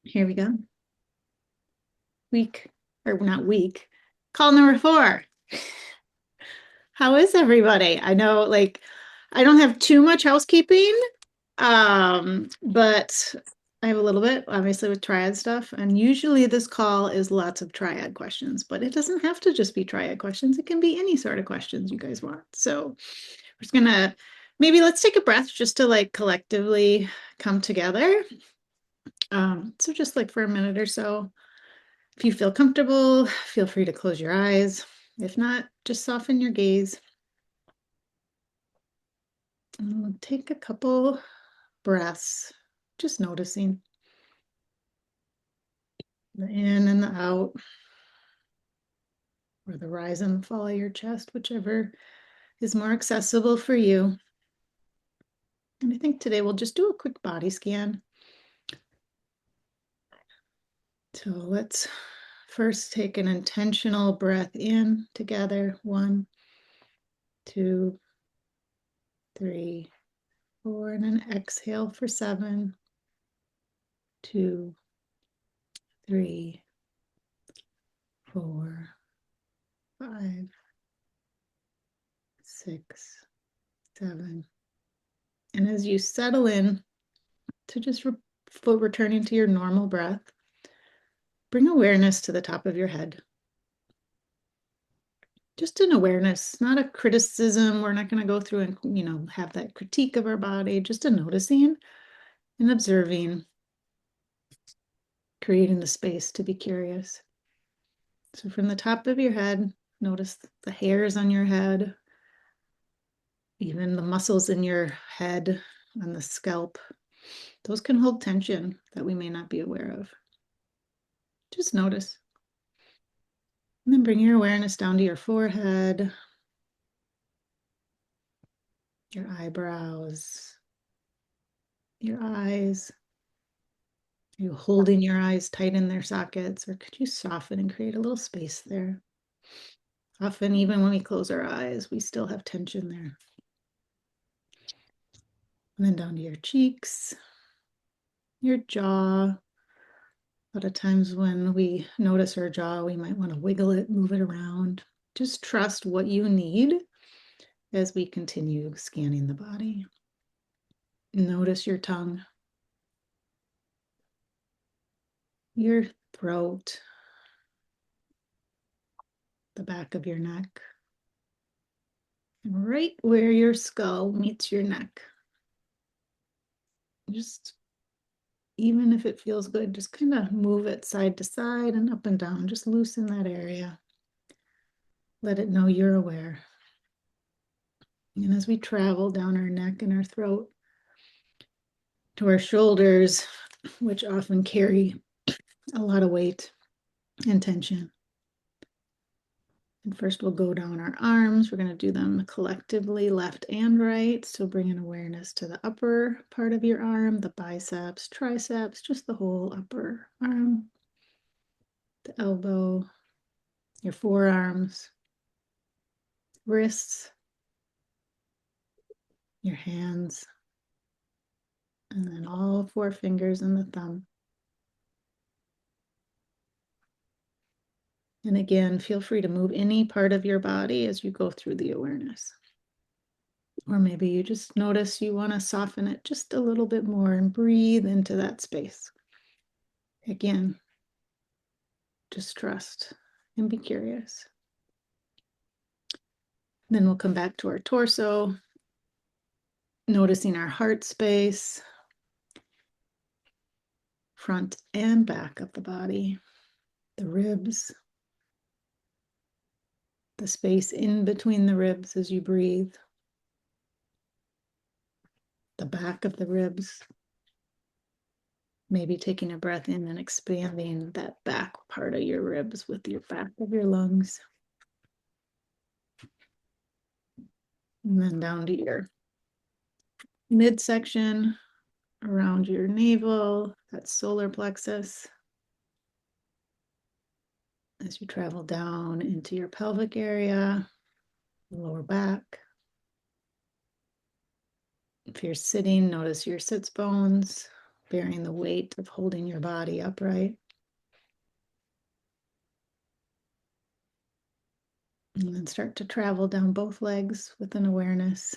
Here we go. Week, or not week, call number 4. How is everybody? I know, I don't have too much housekeeping, but I have a little bit, obviously, with triad stuff. And usually this call is lots of triad questions, but it doesn't have to just be triad questions. It can be any sort of questions you guys want. So we're just gonna maybe let's take a breath just to collectively come together. So just for a minute or so. If you feel comfortable, feel free to close your eyes. If not, just soften your gaze. And take a couple breaths, just noticing the in and the out, or the rise and fall of your chest, whichever is more accessible for you. And I think today we'll just do a quick body scan. So let's first take an intentional breath in together. 1, 2, 3, 4, and an exhale for 7, 2, 3, 4, 5, 6, 7. And as you settle in to just returning to your normal breath, bring awareness to the top of your head. Just an awareness, not a criticism. We're not going to go through and, have that critique of our body, just a noticing and observing, creating the space to be curious. So from the top of your head, notice the hairs on your head, even the muscles in your head and the scalp. Those can hold tension that we may not be aware of. Just notice. And then bring your awareness down to your forehead, your eyebrows, your eyes. Are you holding your eyes tight in their sockets, or could you soften and create a little space there? Often, even when we close our eyes, we still have tension there. And then down to your cheeks, your jaw. A lot of times when we notice our jaw, we might want to wiggle it, move it around. Just trust what you need as we continue scanning the body. Notice your tongue, your throat, the back of your neck, and right where your skull meets your neck. Just, even if it feels good, just kind of move it side to side and up and down. Just loosen that area. Let it know you're aware. And as we travel down our neck and our throat to our shoulders, which often carry a lot of weight and tension. And first we'll go down our arms. We're going to do them collectively, left and right. So bring an awareness to the upper part of your arm, the biceps, triceps, just the whole upper arm, the elbow, your forearms, wrists, your hands, and then all 4 fingers and the thumb. And again, feel free to move any part of your body as you go through the awareness. Or maybe you just notice you want to soften it just a little bit more and breathe into that space. Again, just trust and be curious. Then we'll come back to our torso, noticing our heart space, front and back of the body, the ribs, the space in between the ribs as you breathe, the back of the ribs, maybe taking a breath in and expanding that back part of your ribs with your back of your lungs. And then down to your midsection, around your navel, that solar plexus. As you travel down into your pelvic area, lower back. If you're sitting, notice your sits bones, bearing the weight of holding your body upright. And then start to travel down both legs with an awareness,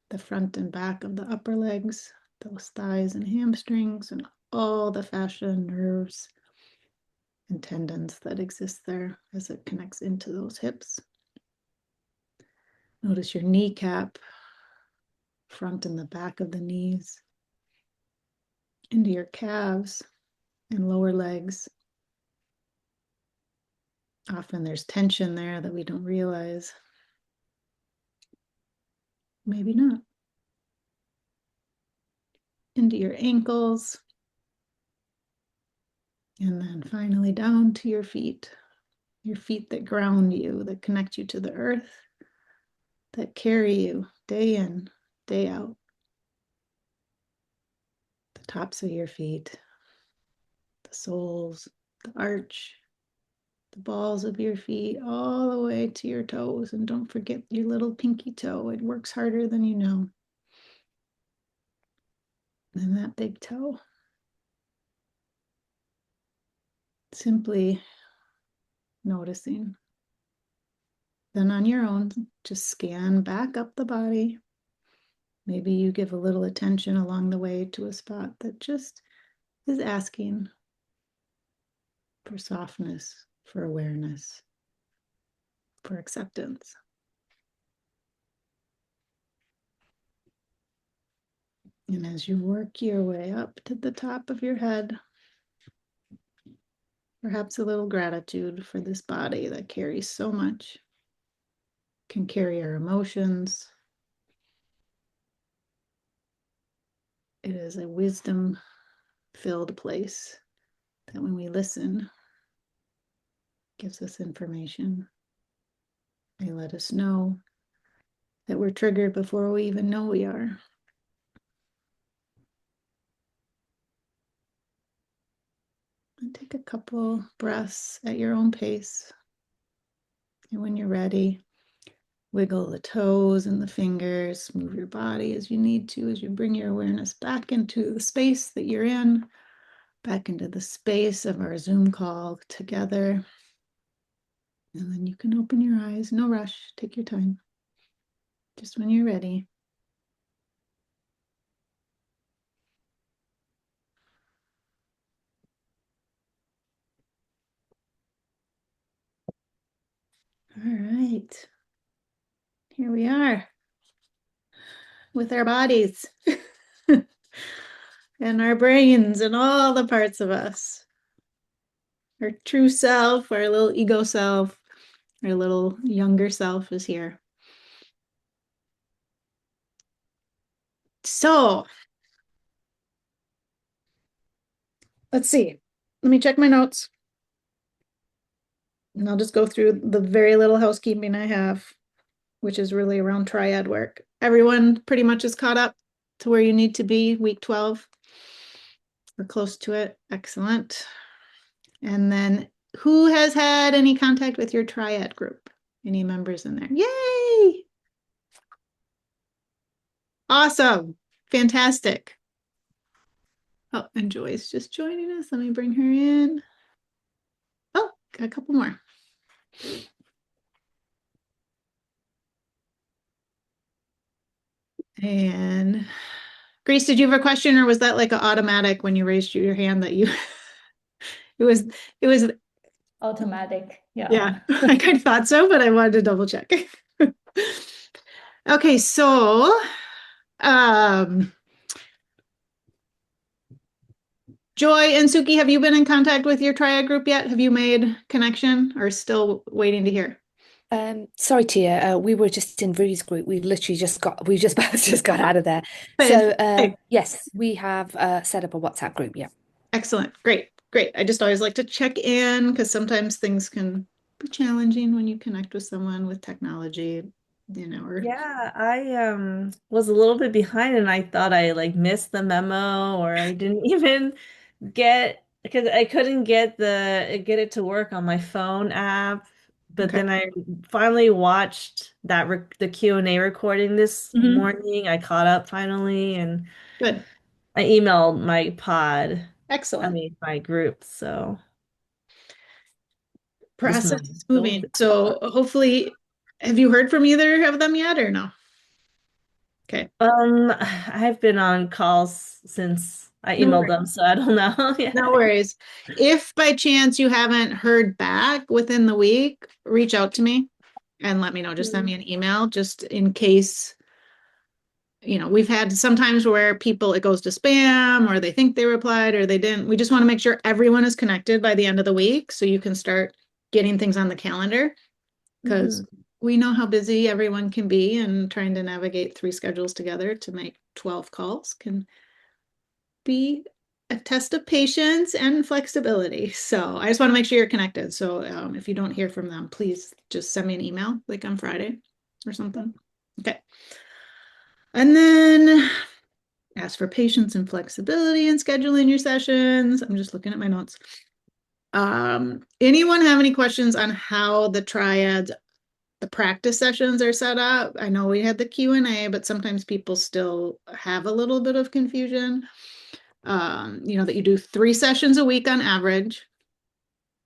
the front and back of the upper legs, those thighs and hamstrings, and all the fascia and nerves and tendons that exist there as it connects into those hips. Notice your kneecap, front and the back of the knees, into your calves and lower legs. Often there's tension there that we don't realize. Maybe not. Into your ankles. And then finally down to your feet that ground you, that connect you to the earth, that carry you day in, day out. The tops of your feet, the soles, the arch, the balls of your feet, all the way to your toes. And don't forget your little pinky toe. It works harder than you know. And that big toe. Simply noticing. Then on your own, just scan back up the body. Maybe you give a little attention along the way to a spot that just is asking for softness, for awareness, for acceptance. And as you work your way up to the top of your head, perhaps a little gratitude for this body that carries so much, can carry our emotions. It is a wisdom-filled place that when we listen, gives us information. They let us know that we're triggered before we even know we are. And take a couple breaths at your own pace. And when you're ready, wiggle the toes and the fingers, move your body as you need to, as you bring your awareness back into the space that you're in, back into the space of our Zoom call together. And then you can open your eyes. No rush. Take your time. Just when you're ready. All right. Here we are with our bodies and our brains and all the parts of us. Our true self, our little ego self, our little younger self is here. So let's see. Let me check my notes. And I'll just go through the very little housekeeping I have, which is really around triad work. Everyone pretty much is caught up to where you need to be, week 12. We're close to it. Excellent. And then who has had any contact with your triad group? Any members in there? Yay! Awesome. Fantastic. Oh, and Joy's just joining us. Let me bring her in. Oh, got a couple more. And Grace, did you have a question, or was that like an automatic when you raised your hand that you it was Automatic. yeah, Yeah. I kind of thought so, but I wanted to double check. Okay, so um Joy and Suki, have you been in contact with your triad group yet? Have you made connection or still waiting to hear? Sorry, Tia. We were just in Rue's group. We just both just got out of there. But So, okay, yes, we have set up a WhatsApp group. Yeah. excellent. Great. Great. I just always like to check in because sometimes things can be challenging when you connect with someone with technology, or Yeah, I was a little bit behind and I thought I like missed the memo or I didn't even get because I couldn't get it to work on my phone app. But okay. then I finally watched that rec the Q&A recording this Mhm. morning. I caught up finally and Good. I emailed my pod, I Excellent. mean my group, so just Process my is those. moving. So hopefully, have you heard from either of them yet or no? Okay. I've been on calls since I No emailed worries. them, so I don't know. No Yeah. worries. If by chance you haven't heard back within the week, reach out to me and let me know. Just send me an email just in case, we've had sometimes where people, it goes to spam or they think they replied or they didn't. We just want to make sure everyone is connected by the end of the week so you can start getting things on the calendar because Mhm. we know how busy everyone can be and trying to navigate three schedules together to make 12 calls can be a test of patience and flexibility. So I just want to make sure you're connected. So if you don't hear from them, please just send me an email like on Friday or something. Okay. And then ask for patience and flexibility in scheduling your sessions. I'm just looking at my notes. Anyone have any questions on how the triads, the practice sessions are set up? I know we had the Q&A, but sometimes people still have a little bit of confusion. That you do 3 sessions a week on average.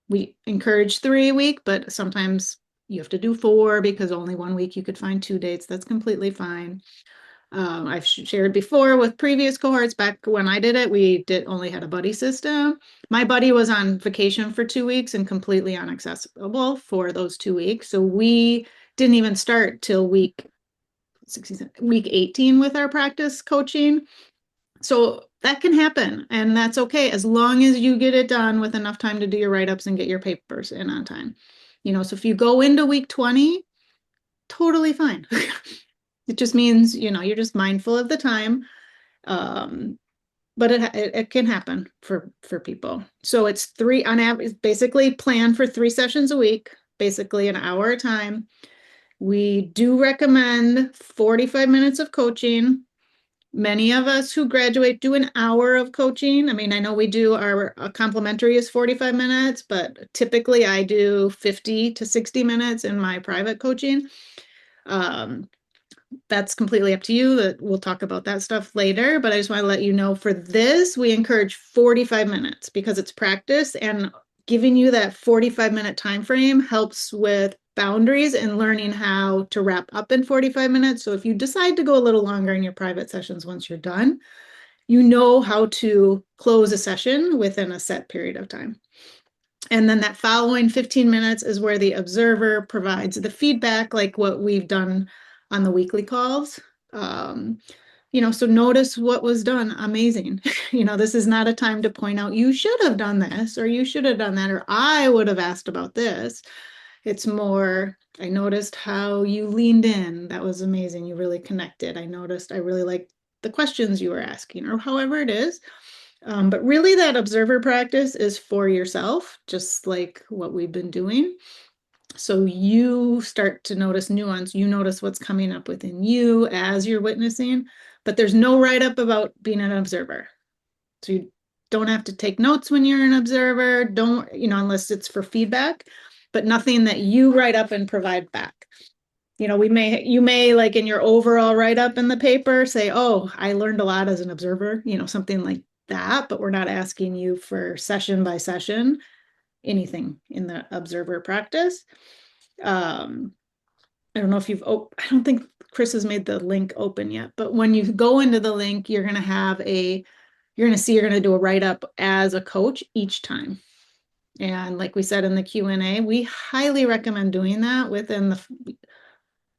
We encourage 3 a week, but sometimes you have to do 4 because only 1 week you could find 2 dates. That's completely fine. I've shared before with previous cohorts back when I did it, we did only had a buddy system. My buddy was on vacation for 2 weeks and completely inaccessible for those 2 weeks. So we didn't even start till week 18 with our practice coaching. So that can happen, and that's okay as long as you get it done with enough time to do your write-ups and get your papers in on time. So if you go into week 20, totally fine. It just means, you're just mindful of the time. Um, but it can happen for people. So it's three on average, basically plan for 3 sessions a week, basically an hour a time. We do recommend 45 minutes of coaching. Many of us who graduate do an hour of coaching. I mean, I know we do our complimentary is 45 minutes, but typically I do 50 to 60 minutes in my private coaching. Um, that's completely up to you. That we'll talk about that stuff later, but I just want to let you know for this, we encourage 45 minutes because it's practice and giving you that 45-minute time frame helps with boundaries and learning how to wrap up in 45 minutes. So if you decide to go a little longer in your private sessions once you're done, you know how to close a session within a set period of time. And then that following 15 minutes is where the observer provides the feedback, like what we've done on the weekly calls. Um, so notice what was done. Amazing. This is not a time to point out, you should have done this, or you should have done that, or I would have asked about this. It's more, I noticed how you leaned in. That was amazing. You really connected. I noticed, I really liked the questions you were asking, or however it is. But really, that observer practice is for yourself, just like what we've been doing. So you start to notice nuance. You notice what's coming up within you as you're witnessing, but there's no write up about being an observer. So you don't have to take notes when you're an observer, don't, unless it's for feedback, but nothing that you write up and provide back. You may like in your overall write up in the paper say, oh, I learned a lot as an observer, something like that, but we're not asking you for session by session anything in the observer practice. Um, I don't know if I don't think Chris has made the link open yet, but when you go into the link, you're going to see, you're going to do a write up as a coach each time. And like we said in the Q&A, we highly recommend doing that within the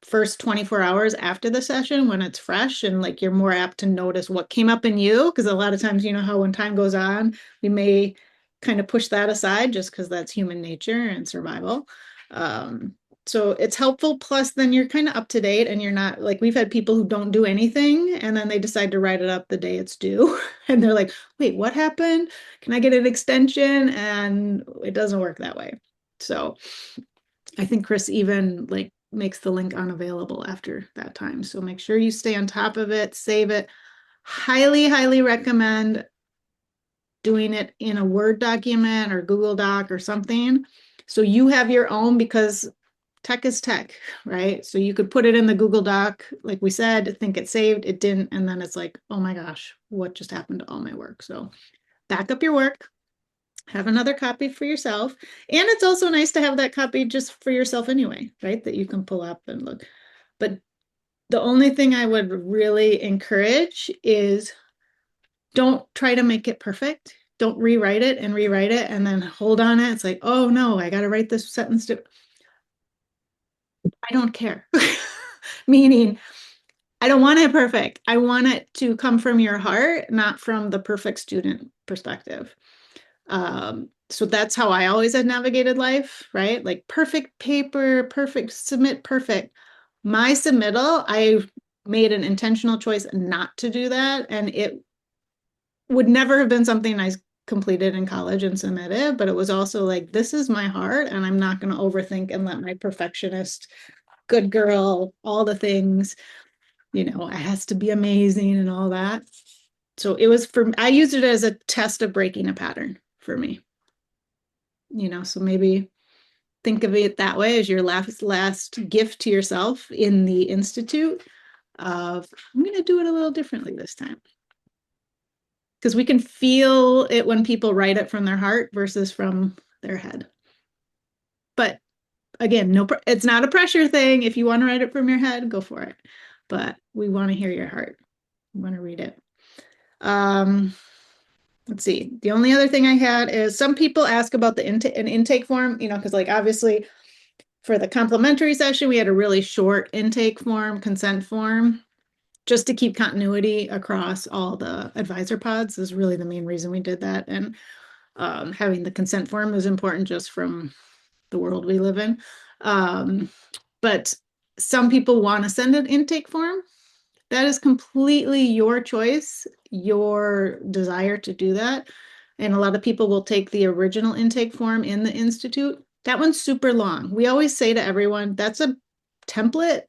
first 24 hours after the session when it's fresh and like you're more apt to notice what came up in you. Because a lot of times, how when time goes on, we may kind of push that aside just because that's human nature and survival. Um, so it's helpful. Plus, then you're kind of up to date and you're not like we've had people who don't do anything and then they decide to write it up the day it's due. And they're like, wait, what happened? Can I get an extension? And it doesn't work that way. So I think Chris even like makes the link unavailable after that time. So make sure you stay on top of it, save it. Highly, highly recommend doing it in a Word document or Google Doc or something. So you have your own because tech is tech, right? So you could put it in the Google Doc, like we said, think it saved, it didn't, and then it's like, oh my gosh, what just happened to all my work? So back up your work, have another copy for yourself. And it's also nice to have that copy just for yourself anyway, right? That you can pull up and look. But the only thing I would really encourage is don't try to make it perfect. Don't rewrite it and then hold on it. It's like, oh no, I got to write this sentence. I don't care. Meaning, I don't want it perfect. I want it to come from your heart, not from the perfect student perspective. So that's how I always had navigated life, right? Like perfect paper, perfect submit, perfect. My submittal, I made an intentional choice not to do that. And it would never have been something I completed in college and submitted, but it was also like, this is my heart, and I'm not going to overthink and let my perfectionist, good girl, all the things, it has to be amazing and all that. So it was I used it as a test of breaking a pattern for me, so maybe think of it that way as your last gift to yourself in the institute of, I'm going to do it a little differently this time. Because we can feel it when people write it from their heart versus from their head. But again, it's not a pressure thing. If you want to write it from your head, go for it. But we want to hear your heart. We want to read it. Let's see. The only other thing I had is some people ask about the an intake form, because like obviously for the complimentary session, we had a really short intake form, consent form, just to keep continuity across all the advisor pods is really the main reason we did that. And having the consent form is important just from the world we live in. But some people want to send an intake form. That is completely your choice, your desire to do that. And a lot of people will take the original intake form in the institute. That one's super long. We always say to everyone, that's a template.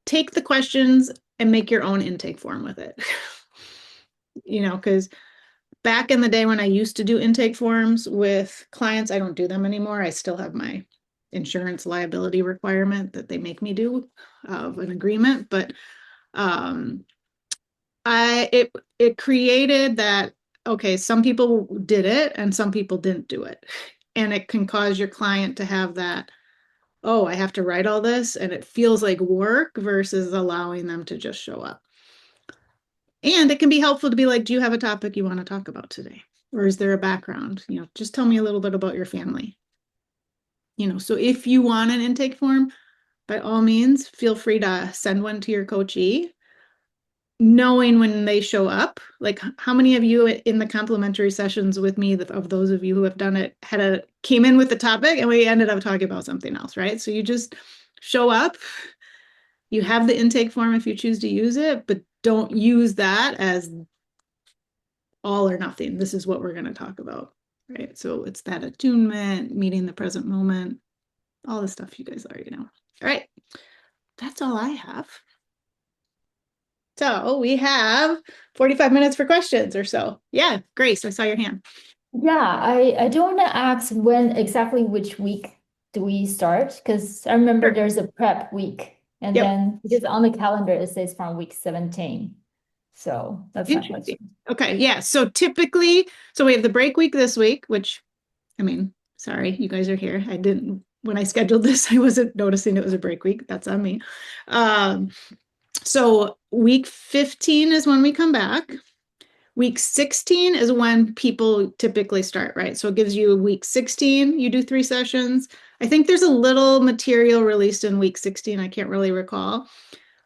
Take the questions and make your own intake form with it. Because back in the day when I used to do intake forms with clients, I don't do them anymore. I still have my insurance liability requirement that they make me do of an agreement, but it created that, okay, some people did it and some people didn't do it. And it can cause your client to have that, oh, I have to write all this, and it feels like work versus allowing them to just show up. And it can be helpful to be like, do you have a topic you want to talk about today? Or is there a background? Just tell me a little bit about your family. So if you want an intake form, by all means, feel free to send one to your coachee, knowing when they show up. Like, how many of you in the complimentary sessions with me, of those of you who have done it, came in with the topic and we ended up talking about something else, right? So you just show up. You have the intake form if you choose to use it, but don't use that as all or nothing. This is what we're going to talk about, right? So it's that attunement, meeting the present moment, all the stuff you guys already know. All right, that's all I have. So we have 45 minutes for questions or so. Yeah, Grace, I saw your hand. Yeah, I do want to ask when exactly which week do we start? Because I remember Sure. there's a prep week, and Yep. then because on the calendar it says from week 17. So that's my Interesting. question. Okay, yeah. So typically, we have the break week this week, which, I mean, sorry, you guys are here. When I scheduled this, I wasn't noticing it was a break week. That's on me. So week 15 is when we come back. Week 16 is when people typically start, right? So it gives you week 16, you do 3 sessions. I think there's a little material released in week 16. I can't really recall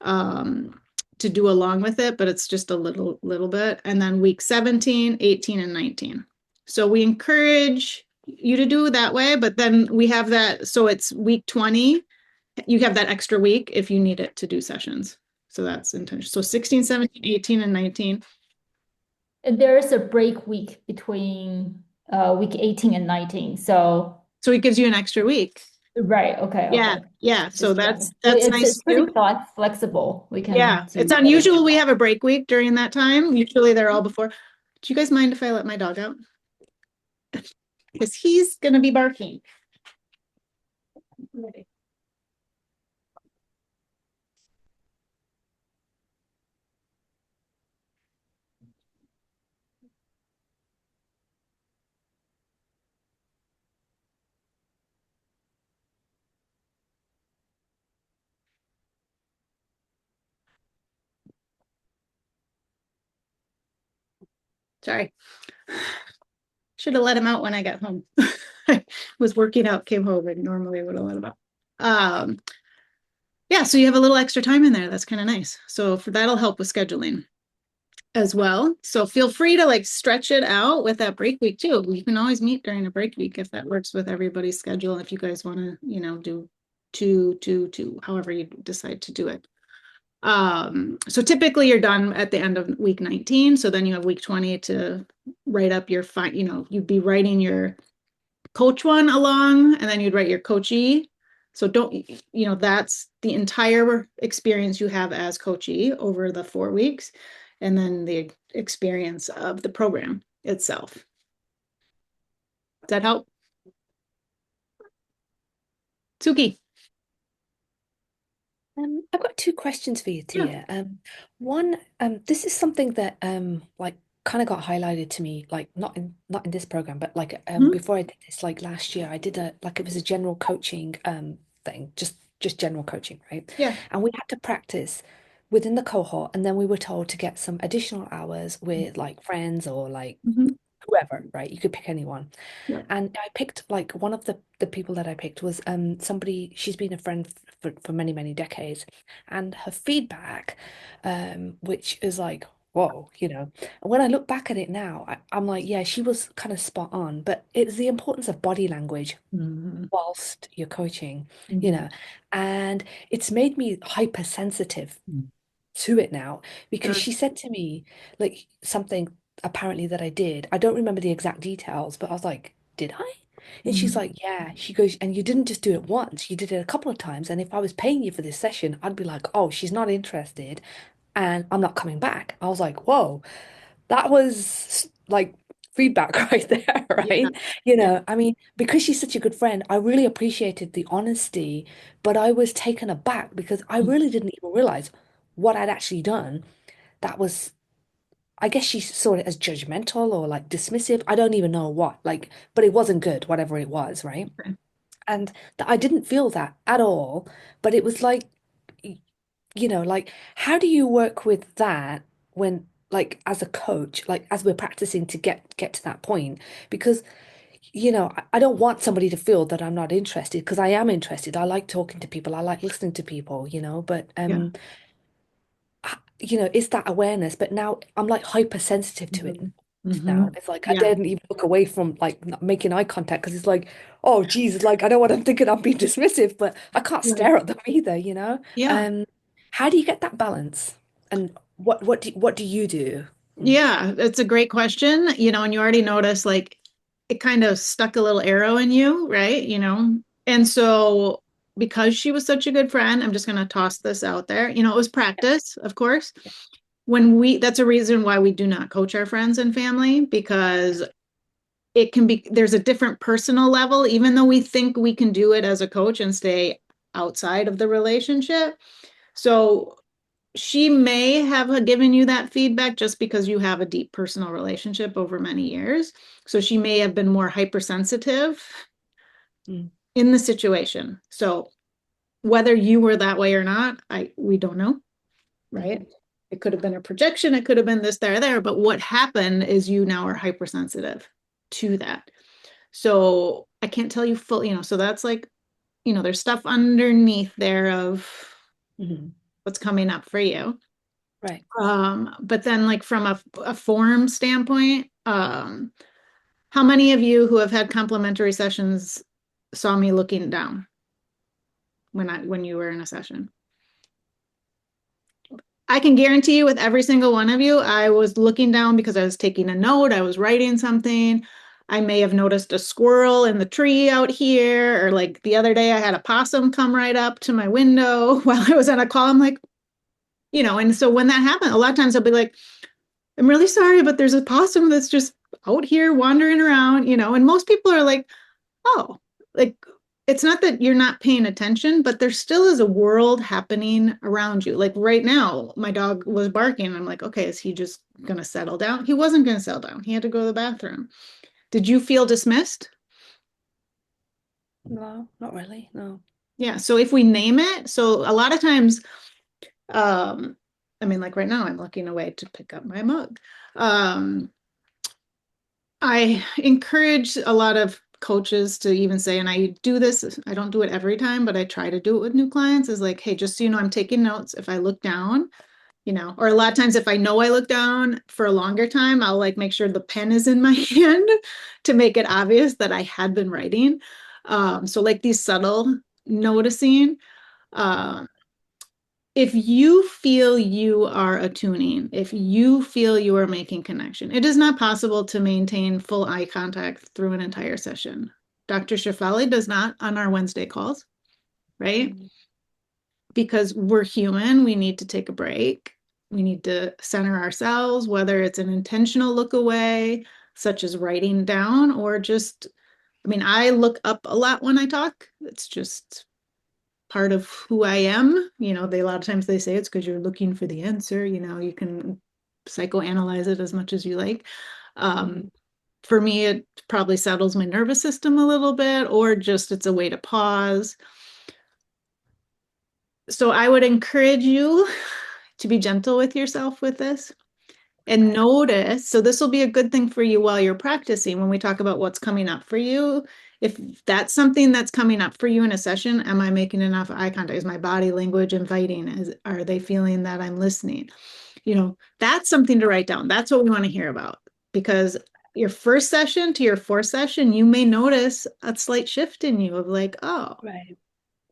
to do along with it, but it's just a little bit. And then week 17, 18, and 19. So we encourage you to do it that way, but then we have that. So it's week 20. You have that extra week if you need it to do sessions. So that's intentional. So 16, 17, 18, and 19. And there's a break week between week 18 and 19. So it gives you an extra week. right, okay, Yeah, okay. yeah. So Just, that's it's nice pretty too. flexible. We can Yeah, do it's whatever. unusual we have a break week during that time. Usually they're all before. Do you guys mind if I let my dog out? Because he's gonna be barking. Sorry. Should have let him out when I got home. I was working out, came home, and normally I would have let him out. Um, yeah, so you have a little extra time in there. That's kind of nice. So for that'll help with scheduling as well. So feel free to like stretch it out with that break week too. We can always meet during a break week if that works with everybody's schedule. If you guys want to, do two, however you decide to do it. So typically you're done at the end of week 19. So then you have week 20 to write up your you'd be writing your coach one along, and then you'd write your coachee. So that's the entire experience you have as coachee over the 4 weeks, and then the experience of the program itself. Does that help? Suki. I've got two questions for you, Yeah. Tia. One, this is something that like kind of got highlighted to me, like not in this program, but like Mhm. before I did this, like last year, I did a like it was a general coaching thing, just general coaching, right? Yeah. And we had to practice within the cohort, and then we were told to get some additional hours with like friends or like Mhm. whoever, right? You could pick anyone. Yeah. And I picked like one of the people that I picked was somebody she's been a friend for many, many decades. And her feedback, which is like, whoa, And when I look back at it now, I'm like, yeah, she was kind of spot on. But it's the importance of body language Mhm. whilst you're coaching, you Mhm. know. And it's made me hypersensitive Mhm. to it now because Sure. she said to me like something apparently that I did. I don't remember the exact details, but I was like, did I? And she's Mhm. like, yeah. She goes, and you didn't just do it once, you did it a couple of times. And if I was paying you for this session, I'd be like, oh, she's not interested and I'm not coming back. I was like, whoa, that was like feedback right there, Yeah. right? Yeah. I mean, because she's such a good friend, I really appreciated the honesty, but I was taken aback because I really didn't even realize what I'd actually done. That was, I guess she saw it as judgmental or like dismissive. I don't even know what, like, but it wasn't good, whatever it was, right? Okay. And I didn't feel that at all, but it was like, like, how do you work with that when, like, as a coach, like, as we're practicing to get to that point? Because, I don't want somebody to feel that I'm not interested because I am interested. I like talking to people. I like listening to people, but Yeah. it's that awareness. But now I'm like hypersensitive to it Mhm. now. Mhm. It's like I Yeah. daren't even look away from like not making eye contact because it's like, oh geez, like I don't want them thinking I'm being dismissive, but I can't Right. stare at them either. Yeah. How do you get that balance? And what do you do? Mm. Yeah, it's a great question. And you already noticed like it kind of stuck a little arrow in you, right? And so because she was such a good friend, I'm just going to toss this out there. It was practice, of course. That's a reason why we do not coach our friends and family because there's a different personal level, even though we think we can do it as a coach and stay outside of the relationship. So she may have given you that feedback just because you have a deep personal relationship over many years. So she may have been more hypersensitive Mm. in the situation. So whether you were that way or not, we don't know, right? Mhm. It could have been a projection, it could have been this, there, but what happened is you now are hypersensitive to that. So I can't tell you full, so that's like, there's stuff underneath there of Mhm. what's coming up for you. Right. But then like from a form standpoint, how many of you who have had complimentary sessions saw me looking down when you were in a session? I can guarantee you with every single one of you, I was looking down because I was taking a note, I was writing something. I may have noticed a squirrel in the tree out here, or like the other day I had a possum come right up to my window while I was on a call. I'm like, and so when that happened, a lot of times I'll be like, I'm really sorry, but there's a possum that's just out here wandering around, and most people are like, oh, like it's not that you're not paying attention, but there still is a world happening around you. Like right now, my dog was barking. I'm like, okay, is he just going to settle down? He wasn't going to settle down. He had to go to the bathroom. Did you feel dismissed? No, not really. No. Yeah. So if we name it, so a lot of times, um, I mean, like right now, I'm looking away to pick up my mug. Um, I encourage a lot of coaches to even say, and I do this, I don't do it every time, but I try to do it with new clients, is like, hey, just so you know, I'm taking notes. If I look down, or a lot of times if I know I look down for a longer time, I'll like make sure the pen is in my hand to make it obvious that I had been writing. So like these subtle noticing. Um, if you feel you are attuning, if you feel you are making connection, it is not possible to maintain full eye contact through an entire session. Dr. Shafali does not on our Wednesday calls, right? Mm. Because we're human, we need to take a break. We need to center ourselves, whether it's an intentional look away, such as writing down, or just, I mean, I look up a lot when I talk. It's just part of who I am. They a lot of times they say it's because you're looking for the answer. You can psychoanalyze it as much as you like. Mm. For me, it probably settles my nervous system a little bit, or just it's a way to pause. So I would encourage you to be gentle with yourself with this and Okay. notice. So this will be a good thing for you while you're practicing when we talk about what's coming up for you. If that's something that's coming up for you in a session, am I making enough eye contact? Is my body language inviting? Are they feeling that I'm listening? That's something to write down. That's what we want to hear about, because your first session to your fourth session, you may notice a slight shift in you of like, oh, Right.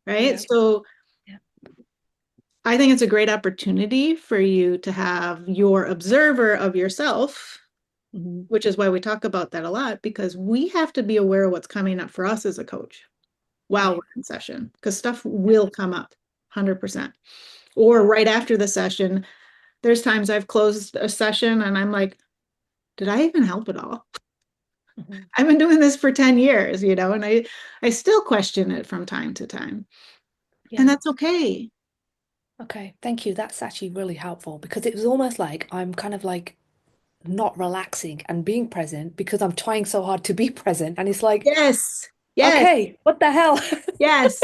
right. Yeah. So Yeah. I think it's a great opportunity for you to have your observer of yourself, Mhm. which is why we talk about that a lot, because we have to be aware of what's coming up for us as a coach while we're Right. in session, because stuff Yeah. will come up 100%. Or Yeah. right after the session, there's times I've closed a session and I'm like, did I even help at all? Mhm. I've been doing this for 10 years, and I still question it from time to time. And Yeah. that's okay. Okay. Thank you. That's actually really helpful because it was almost like I'm kind of like not relaxing and being present because I'm trying so hard to be present. And it's like, Yes. Yes. okay, what the hell? Yes.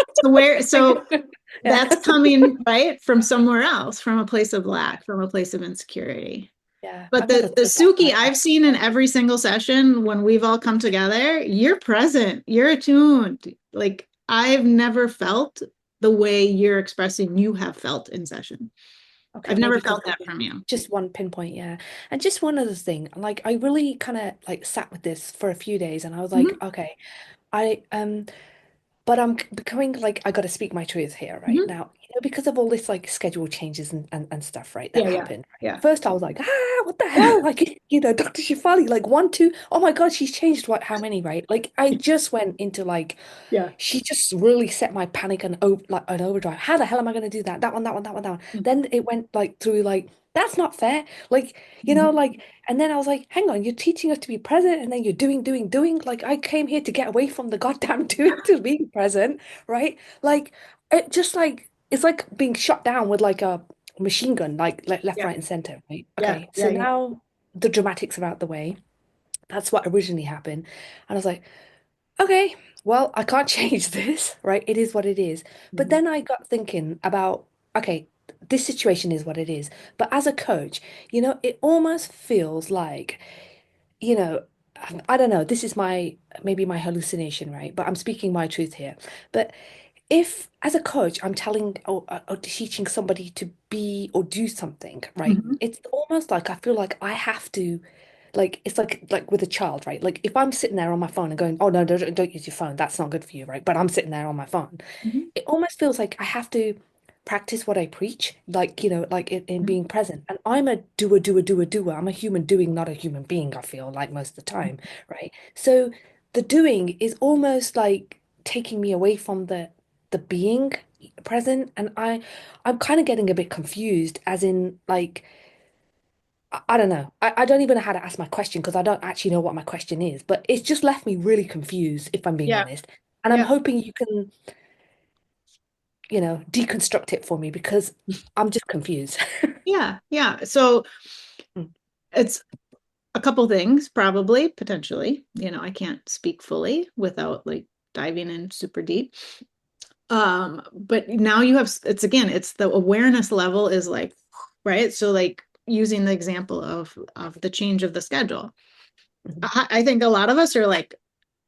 So Yeah. that's coming right from somewhere else, from a place of lack, from a place of insecurity. Yeah. But I've never the thought about it Suki like I've that. seen in every single session when we've all come together, you're present, you're attuned. Like I've never felt the way you're expressing you have felt in session. Okay, I've never maybe because felt that from you. just one pinpoint, yeah. And just one other thing, like I really kind of like sat with this for a few days and I was like, Mhm, okay, I but I'm becoming like I got to speak my truth here, right? mhm. Now, because of all this like schedule changes and stuff, right, that Yeah, yeah, happened. Right? yeah. First, I was like, what the hell? Like, Dr. Shifali, like one, two, oh my God, she's changed what how many, right? Like I just went into like Yeah. she just really set my panic and like an overdrive. How the hell am I going to do that? That one, that one, that one, that one. Then it went like through like that's not fair. Like, Mhm. like, and then I was like, hang on, you're teaching us to be present and then you're doing, doing, doing. Like, I came here to get away from the goddamn doing to being present, right? Like, it just like, it's like being shot down with like a machine gun, like left, Yeah, right, and center, right? yeah, Okay, yeah, so yeah. now the dramatics are out the way. That's what originally happened. And I was like, okay, well, I can't change this, right? It is what it is. But Mhm. then I got thinking about, okay, this situation is what it is. But as a coach, it almost feels like, you know, I don't know, this is maybe my hallucination, right? But I'm speaking my truth here. But if as a coach I'm telling or teaching somebody to be or do something, right? Mhm. It's almost like I feel like I have to like it's like with a child, right? Like if I'm sitting there on my phone and going, "Oh no, don't use your phone. That's not good for you," right? But I'm sitting there on my phone. Mhm. It almost feels like I have to practice what I preach, like, like in Mhm. being present. And I'm a doer, doer, doer, doer. I'm a human doing, not a human being, I feel like most of the time, right? So the doing is almost like taking me away from the being present. And I'm kind of getting a bit confused, as in like I don't know. I don't even know how to ask my question because I don't actually know what my question is, but it's just left me really confused, if I'm being Yeah, honest. And I'm yeah, hoping you can, deconstruct it for me because I'm just confused. yeah, yeah. So Mm. it's a couple things, probably, potentially. I can't speak fully without like diving in super deep. But now you have, it's again, it's the awareness level is like, right? So like using the example of the change of the schedule. Mhm. I think a lot of us are like,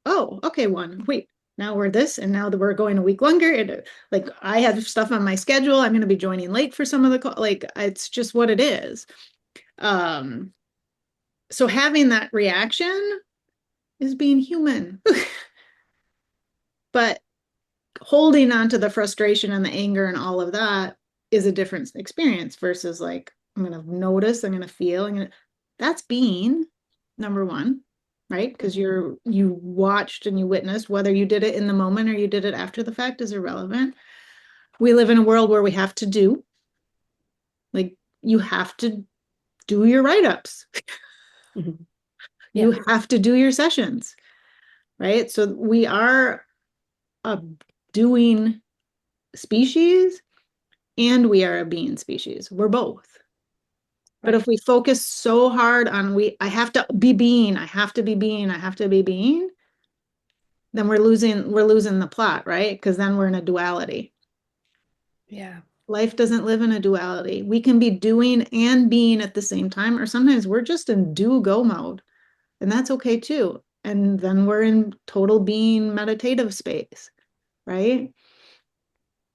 oh, okay, one, wait, now we're this, and now that we're going a week longer. Like I have stuff on my schedule. I'm going to be joining late for some of the call. Like it's just what it is. Um, so having that reaction is being human, but holding on to the frustration and the anger and all of that is a different experience versus like I'm going to notice, I'm going to feel, that's being number one, right? Because Mhm. you watched and you witnessed, whether you did it in the moment or you did it after the fact is irrelevant. We live in a world where we have to do, like, you have to do your write-ups. Mhm. You Yeah, have to do your sessions, right? So we are a doing species and we are a being species. We're both. But right. if we focus so hard on I have to be being, I have to be being, I have to be being, then we're losing the plot, right? Because then we're in a duality. Yeah. Life doesn't live in a duality. We can be doing and being at the same time, or sometimes we're just in do go mode, and that's okay too. And then we're in total being meditative space, right?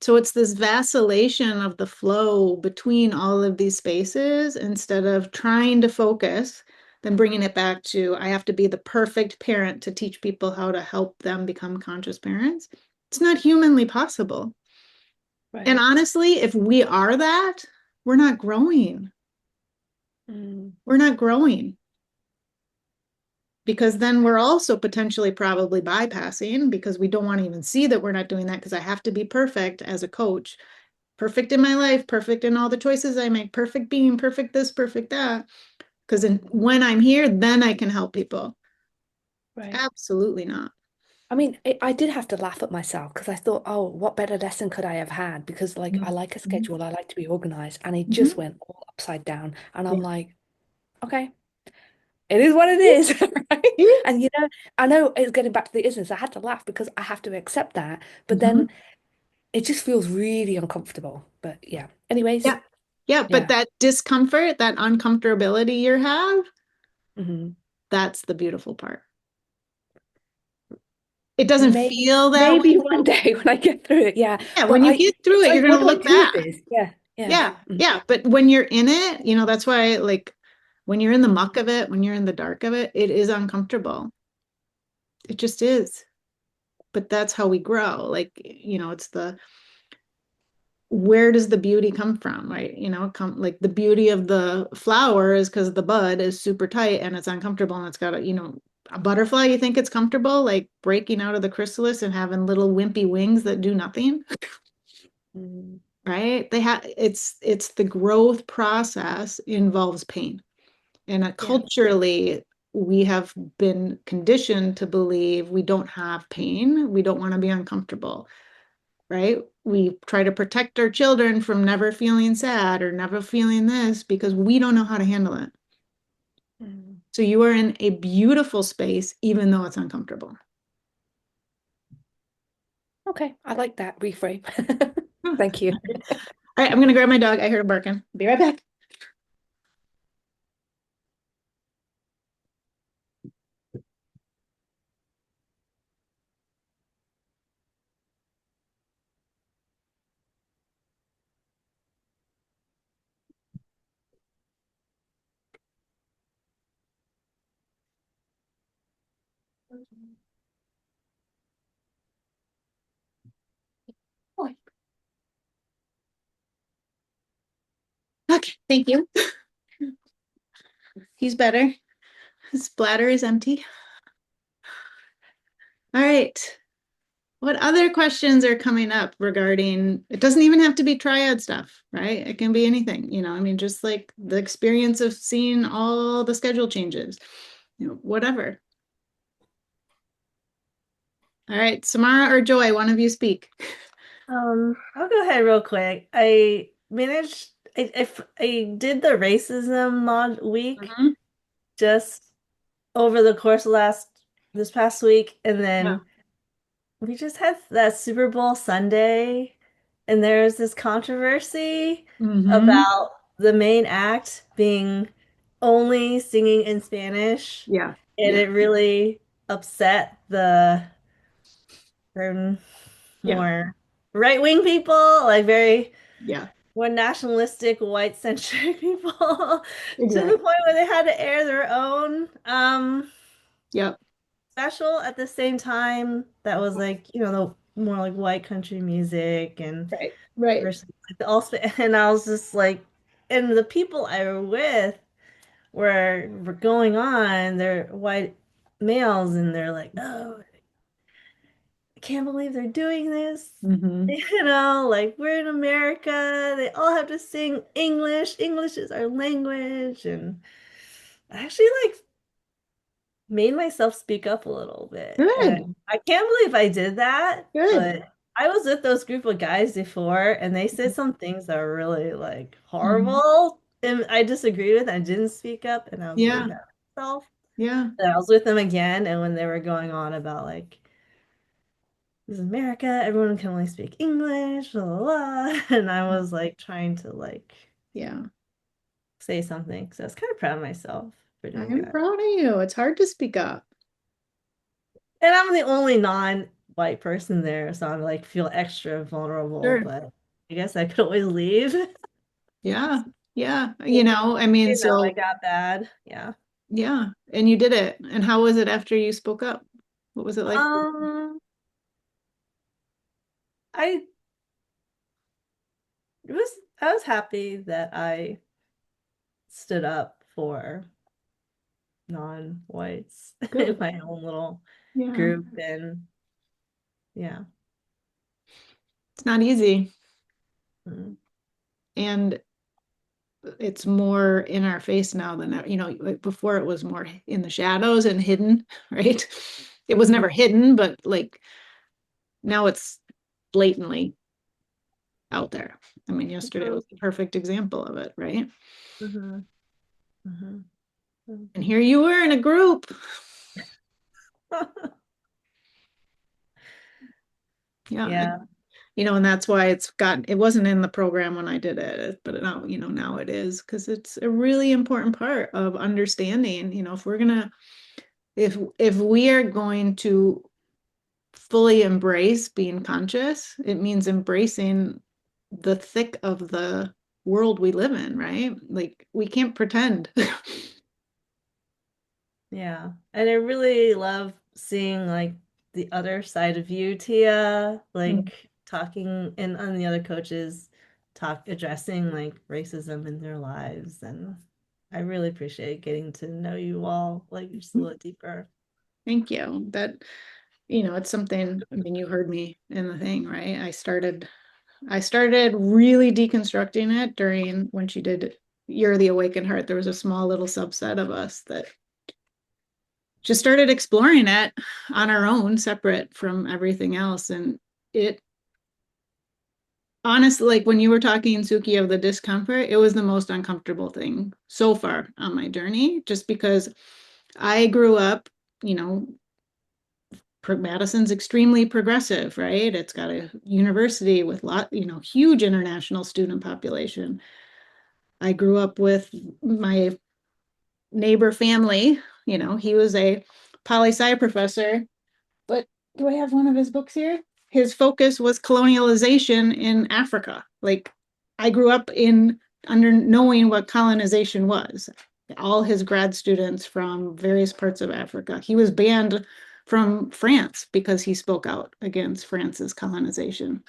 So it's this vacillation of the flow between all of these spaces instead of trying to focus, then bringing it back to I have to be the perfect parent to teach people how to help them become conscious parents. It's not humanly possible. And Right. honestly, if we are that, we're not growing. Mm. We're not growing because then we're also potentially probably bypassing because we don't want to even see that we're not doing that because I have to be perfect as a coach, perfect in my life, perfect in all the choices I make, perfect being, perfect this, perfect that. Because when I'm here, then I can help people. Right. Absolutely not. I mean, I did have to laugh at myself because I thought, oh, what better lesson could I have had? Because like I like a Mhm. schedule, I like to be organized, and it just Mhm. went all upside down. And Yeah. I'm like, okay, it is what it is, right? And I know it's getting back to the isness. I had to laugh because I have to accept that, but Mhm. then it just feels really uncomfortable. But yeah. Anyways, Yeah. Yeah. But yeah. that discomfort, that uncomfortability you have, Hmm. that's the beautiful part. It doesn't Maybe feel that way. maybe one day when I get through it, yeah. Yeah. But When you get through it's it, you're like, going what to do I look do with back. this? Yeah, yeah. Yeah. Mhm. Yeah. But when you're in it, that's why, like, when you're in the muck of it, when you're in the dark of it, it is uncomfortable. It just is. But that's how we grow. Like, it's where does the beauty come from, right? Come like the beauty of the flower is because the bud is super tight and it's uncomfortable and it's got a butterfly, you think it's comfortable, like breaking out of the chrysalis and having little wimpy wings that do nothing, Mm, right? It's the growth process involves pain. And yeah. culturally, we have been conditioned to believe we don't have pain. We don't want to be uncomfortable, right? We try to protect our children from never feeling sad or never feeling this because we don't know how to handle it. Mm. So you are in a beautiful space, even though it's uncomfortable. Okay, I like that reframe. All Thank you. right, I'm gonna grab my dog. I heard him barking. Be right back. Okay, thank you. He's better. His bladder is empty. All right. What other questions are coming up regarding, it doesn't even have to be triad stuff, right? It can be anything, I mean, just like the experience of seeing all the schedule changes, whatever. All right, Samara or Joy, one of you speak. I'll go ahead real quick. I managed I did the racism mod week Mhm. just over the course of last this past week, and Yeah. then we just had that Super Bowl Sunday, and there's this controversy Hmm. about the main act being only singing in Spanish. Yeah. And Yeah. it really upset the certain Yeah. more right-wing people, like very Yeah. more nationalistic, white-centric people, to the Exactly. point where they had to air their own Yep. special at the same time that was like, the more like white country music and Right. Right. versus like the also and I was just like, and the people I were with were going on, they're white males and they're like, oh, I can't believe they're doing this. Hmm. Like we're in America, they all have to sing English. English is our language. And I actually like made myself speak up a little bit. And Good. I can't believe I did that, Good. but I was with those group of guys before and they said some things that were really like Mhm. horrible. And I disagreed with, I didn't speak up and I was really Yeah. mad at myself. Yeah. And I was with them again, and when they were going on about like this is America, everyone can only speak English, blah, blah, blah. And I was like trying to like Yeah. say something. So I was kind of proud of myself for doing I'm that. proud of you. It's hard to speak up. And I'm the only non-white person there, so I'm like feel extra vulnerable, Sure. but I guess I could always leave. Yeah. Yeah. I mean, You know, so I got bad. Yeah. yeah. And you did it. And how was it after you spoke up? What was it like? Um, I I was happy that I stood up for non-whites in Good. my own little Yeah. group and yeah. It's not easy. Mm. And it's more in our face now than like before it was more in the shadows and hidden, right? It was never Mhm. hidden, but like now it's blatantly out there. I mean, yesterday Mhm. was the perfect example of it, right? Mhm. Mhm. And here you were in a group. Yeah. Yeah. And that's why it wasn't in the program when I did it, but now, now it is because it's a really important part of understanding, if we are going to fully embrace being conscious, it means embracing the thick of the world we live in, right? Like we can't pretend. Yeah. And I really love seeing like the other side of you, Tia, like talking and on the other coaches addressing like racism in their lives. And I really appreciate getting to know you all like just a little deeper. Thank you. It's something, I mean, you heard me in the thing, right? I started really deconstructing it during when she did You're the Awakened Heart. There was a small little subset of us that just started exploring it on our own, separate from everything else. And it honestly, like when you were talking, Suki, of the discomfort, it was the most uncomfortable thing so far on my journey, just because I grew up, you know, Madison's extremely progressive, right? It's got a university with huge international student population. I grew up with my neighbor family, he was a poli sci professor, but do I have one of his books here? His focus was colonialization in Africa. Like I grew up in under knowing what colonization was. All his grad students from various parts of Africa. He was banned from France because he spoke out against France's colonization.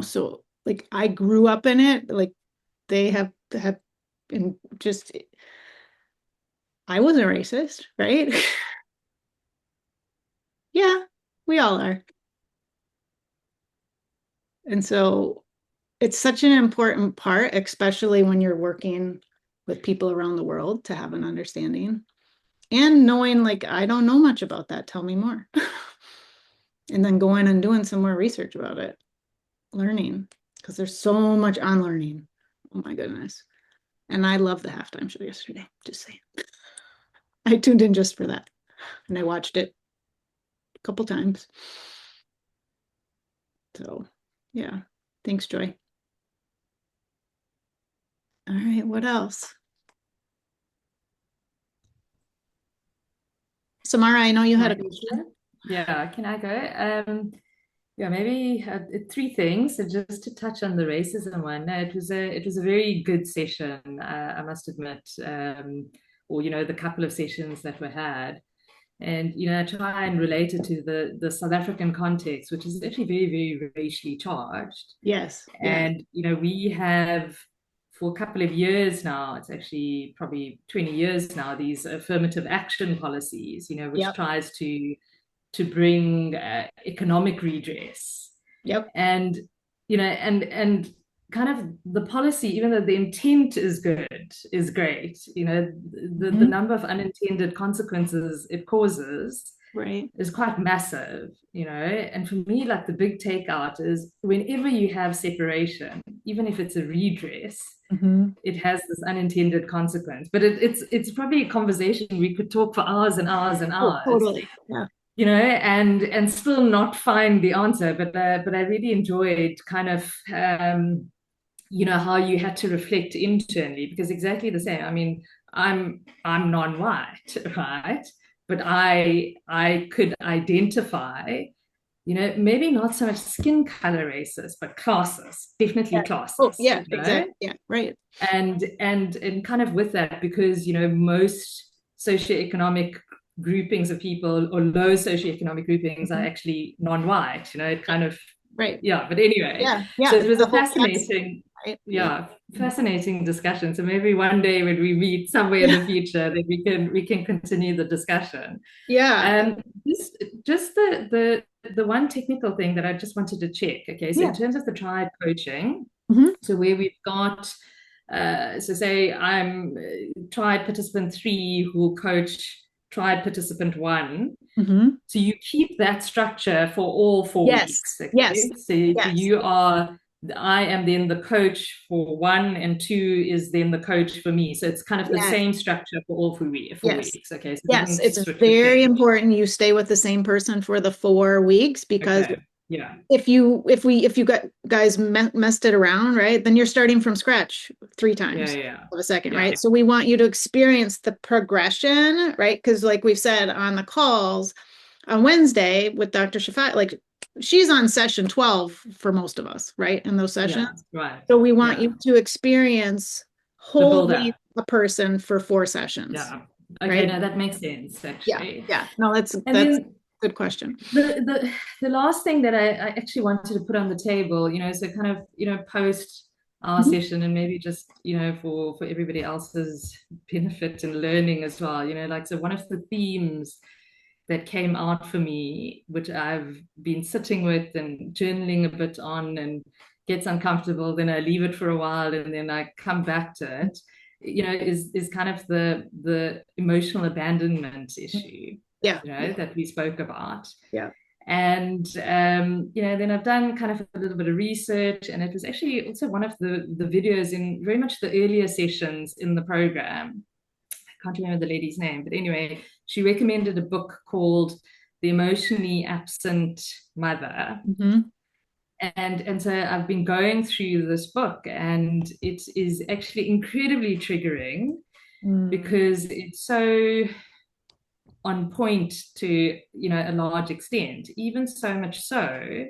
So like I grew up in it. Like they have and just I wasn't racist, right? Yeah, we all are. And so it's such an important part, especially when you're working with people around the world to have an understanding and knowing, like, I don't know much about that. Tell me more. And then going and doing some more research about it, learning, because there's so much on learning. Oh my goodness. And I love the halftime show yesterday. Just saying. I tuned in just for that and I watched it a couple times. So, yeah. Thanks, Joy. All right. What else? Samara, I know you had a Right. question. Yeah, can I go? Yeah, maybe three things. So just to touch on the racism one, no, it was a very good session, I must admit. Or the couple of sessions that were had, and I try and relate it to the South African context, which is actually very, very racially charged. Yes. Yeah. And we have for a couple of years now, it's actually probably 20 years now, these affirmative action policies, which Yep. tries to bring economic redress. Yep. And and kind of the policy, even though the intent is good, is great, the number of unintended consequences it causes Right. is quite massive, and for me, like, the big takeout is whenever you have separation, even if it's a redress, it has this unintended consequence. But it's probably a conversation we could talk for hours and hours and Oh, hours, totally. Yeah. and still not find the answer. But I really enjoyed kind of how you had to reflect internally, because exactly the same. I mean, I'm non-white, right? But I could identify, maybe not so much skin color racist, but classes, definitely Yeah. classes. Oh, yeah, exactly. Yeah, right. And kind of with that, because most socioeconomic groupings of people, or low socioeconomic groupings, are actually non-white. It kind of, Right. yeah. But anyway, Yeah. so it was The a whole fascinating, right? fascinating discussion. So maybe one day when we meet somewhere in the future, that we can continue the discussion. Yeah. Just the one technical thing that I just wanted to check. Okay, so in terms of the triad coaching, so where we've got, so say I'm triad participant 3 who will coach triad participant 1. So you keep that structure for all 4 Yes. weeks. Okay? Yes. So I am then the coach for 1, and 2 is then the coach for me. So it's kind of the same structure for all 4 weeks. Okay. So yes, it's very important you stay with the same person for the 4 weeks, because if you guys messed it around, right, then you're starting from scratch 3 times of a second, right? So we want you to experience the progression, right? Because like we've said on the calls on Wednesday with Dr. Shafat, like, she's on session 12 for most of us, right? In those sessions. Right. So we want you to experience holding a person for 4 sessions. Yeah. Okay, right? no, that makes sense, actually. Yeah. No, that's good question. The last thing that I actually wanted to put on the table, so kind of, post our session, and maybe just, for everybody else's benefit and learning as well, like, so one of the themes that came out for me, which I've been sitting with and journaling a bit on, and gets uncomfortable, then I leave it for a while, and then I come back to it, is kind of the emotional abandonment issue. That we spoke about. And then I've done kind of a little bit of research, and it was actually also one of the videos in very much the earlier sessions in the program. I can't remember the lady's name, but anyway, she recommended a book called The Emotionally Absent Mother. And so I've been going through this book, and it is actually incredibly triggering, because it's so on point to a large extent, even so much so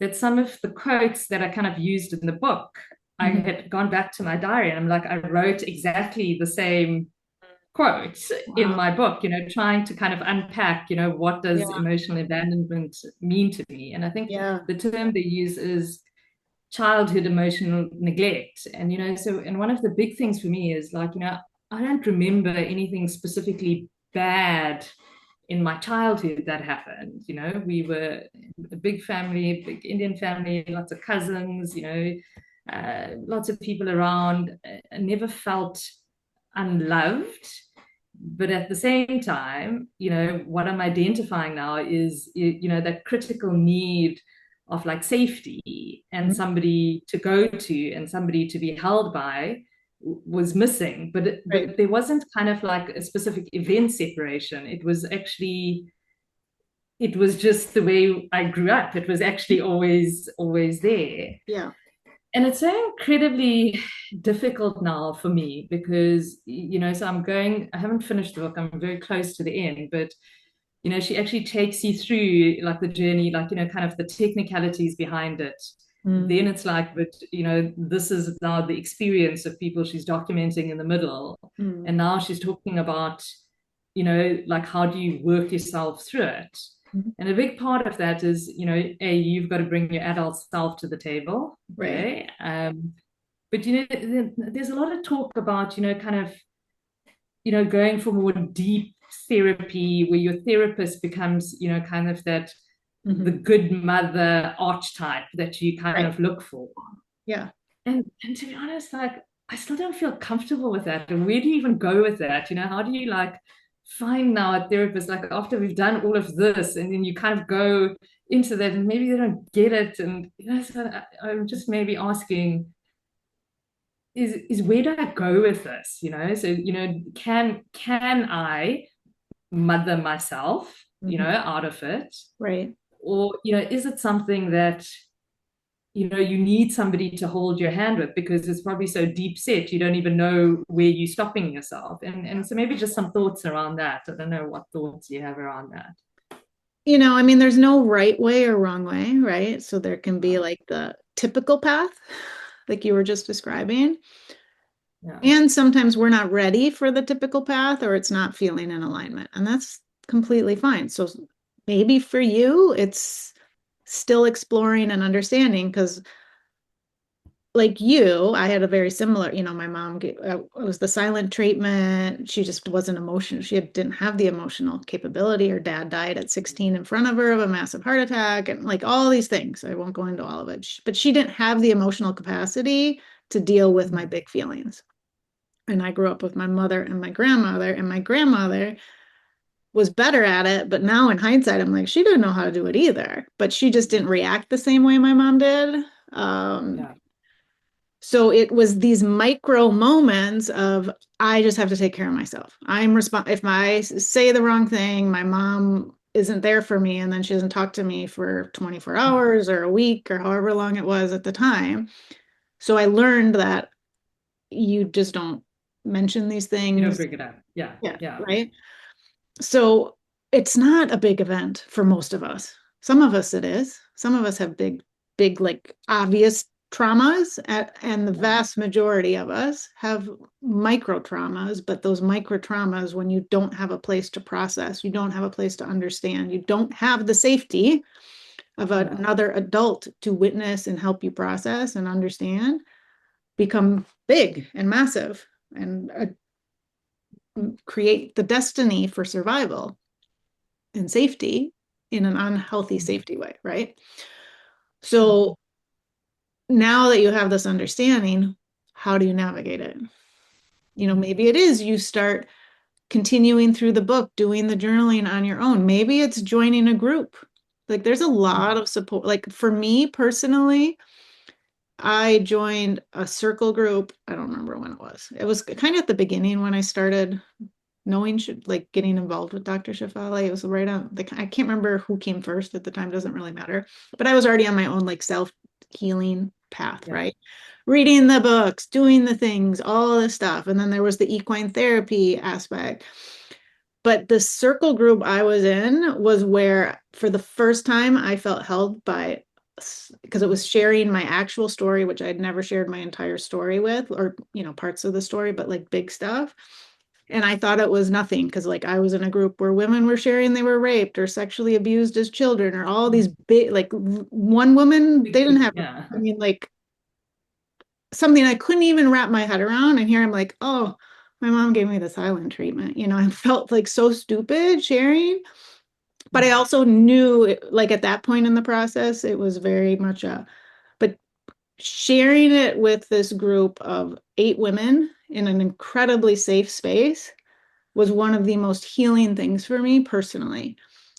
that some of the quotes that I kind of used in the book, I had gone back to my diary, and I'm like, I wrote exactly the same quotes in my book, trying to kind of unpack, what does emotional abandonment mean to me. And I think the term they use is childhood emotional neglect. And and one of the big things for me is, like, I don't remember anything specifically bad in my childhood that happened. We were a big family, big Indian family, lots of cousins, lots of people around. I never felt unloved. But at the same time, what I'm identifying now is, that critical need of, like, safety and somebody to go to and somebody to be held by was missing. But there wasn't kind of like a specific event separation. It was just the way I grew up. It was actually always there. And it's so incredibly difficult now for me because, so I haven't finished the book. I'm very close to the end, but, she actually takes you through like the journey, like, kind of the technicalities behind it. Then it's like, but, this is now the experience of people she's documenting in the middle. And now she's talking about, like, how do you work yourself through it? And a big part of that is, you've got to bring your adult self to the table. Right. Okay. But, there's a lot of talk about, kind of, going for more deep therapy where your therapist becomes, kind of that the good mother archetype that you kind Right. of look for. Yeah. And to be honest, like, I still don't feel comfortable with that. And where do you even go with that? How do you like find now a therapist, like after we've done all of this, and then you kind of go into that and maybe they don't get it. And so I'm just maybe asking, is where do I go with this? So, can I mother myself, out of it? Right. Or, is it something that you need somebody to hold your hand with because it's probably so deep set, you don't even know where you're stopping yourself. And so maybe just some thoughts around that. I don't know what thoughts you have around that. I mean, there's no right way or wrong way, right? So there can be like the typical path, like you were just describing. Yeah. And sometimes we're not ready for the typical path or it's not feeling in alignment. And that's completely fine. So maybe for you, it's still exploring and understanding because like you, I had a very similar, my mom it was the silent treatment. She just wasn't emotional. She didn't have the emotional capability. Her dad died at 16 in front of her of a massive heart attack and like all these things. I won't go into all of it, but she didn't have the emotional capacity to deal with my big feelings. And I grew up with my mother and my grandmother was better at it. But now in hindsight, I'm like, she didn't know how to do it either, but she just didn't react the same way my mom did. Yeah. So it was these micro moments of, I just have to take care of myself. If I say the wrong thing, my mom isn't there for me, and then she doesn't talk to me for 24 hours or a week or however long it was at the time. So I learned that you just don't mention these You don't things. bring it up. Yeah. Yeah, Yeah. right. So it's not a big event for most of us. Some of us it is. Some of us have big, like obvious traumas, and the vast majority of us have micro traumas, but those micro traumas, when you don't have a place to process, you don't have a place to understand, you don't have the safety of another adult to witness and help you process and understand, become big and massive and create the destiny for survival and safety in an unhealthy safety way, right? So now that you have this understanding, how do you navigate it? Maybe it is you start continuing through the book, doing the journaling on your own. Maybe it's joining a group. Like there's a lot of support. Like for me personally, I joined a circle group. I don't remember when it was. It was kind of at the beginning when I started knowing, like getting involved with Dr. Shafali. It was right on I can't remember who came first at the time, doesn't really matter. But I was already on my own like self-healing path, right? Reading the books, doing the things, all this stuff. And then there was the equine therapy aspect. But the circle group I was in was where, for the first time, I felt held by, because it was sharing my actual story, which I'd never shared my entire story with, or, parts of the story, but like big stuff. And I thought it was nothing because, like, I was in a group where women were sharing they were raped or sexually abused as children, or all these big, like, one woman, they didn't have, I mean, like, something I couldn't even wrap my head around. And here I'm like, oh, my mom gave me the silent treatment. I felt like so stupid sharing. But I also knew, like, at that point in the process, it was very much but sharing it with this group of 8 women in an incredibly safe space was one of the most healing things for me personally,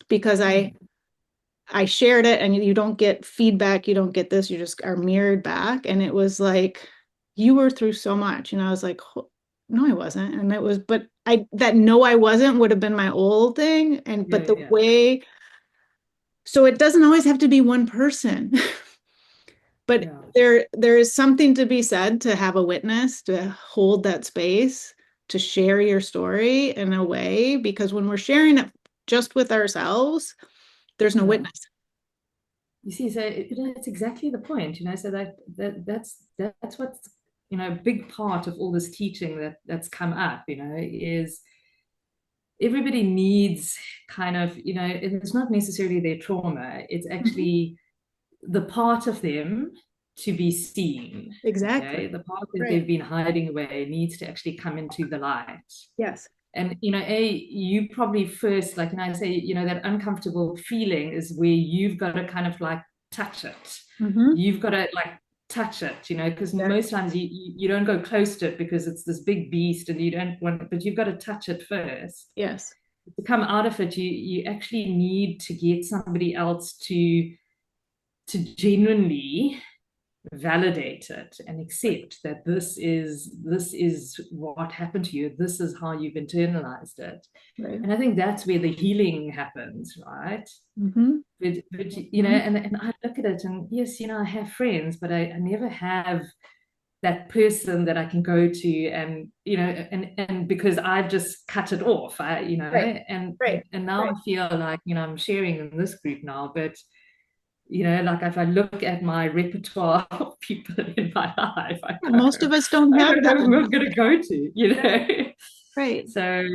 because I shared it and you don't get feedback, you don't get this, you just are mirrored back. And it was like, you were through so much. And I was like, no, I wasn't. And it was, but that no, I wasn't would have been my old thing. And, but the way, so it doesn't always have to be one person. But Yeah. there is something to be said to have a witness, to hold that space, to share your story in a way, because when we're sharing it just with ourselves, there's no Yeah. witness. You see, so it's exactly the point, so that's what's, a big part of all this teaching that's come up, is everybody needs kind of, it's not necessarily their trauma, it's actually the part of them to be seen. Exactly. Okay, the part that Right. they've been hiding away needs to actually come into the light. Yes. And you probably first, like, and I say, that uncomfortable feeling is where you've got to kind of like touch it. You've got to like touch it, because most times you don't go close to it because it's this big beast and you don't want, but you've got to touch it first. Yes. To come out of it, you actually need to get somebody else to genuinely validate it and accept that this is what happened to you, this is how you've internalized it. Right. And I think that's where the healing happens, right? But and I look at it, and yes, I have friends, but I never have that person that I can go to, and and because I've just cut it off, Right. and Right. and now I feel like I'm sharing in this group now, but like if I look at my repertoire of people in my life, Most of us don't have know who that. I'm going to go to, Right. So,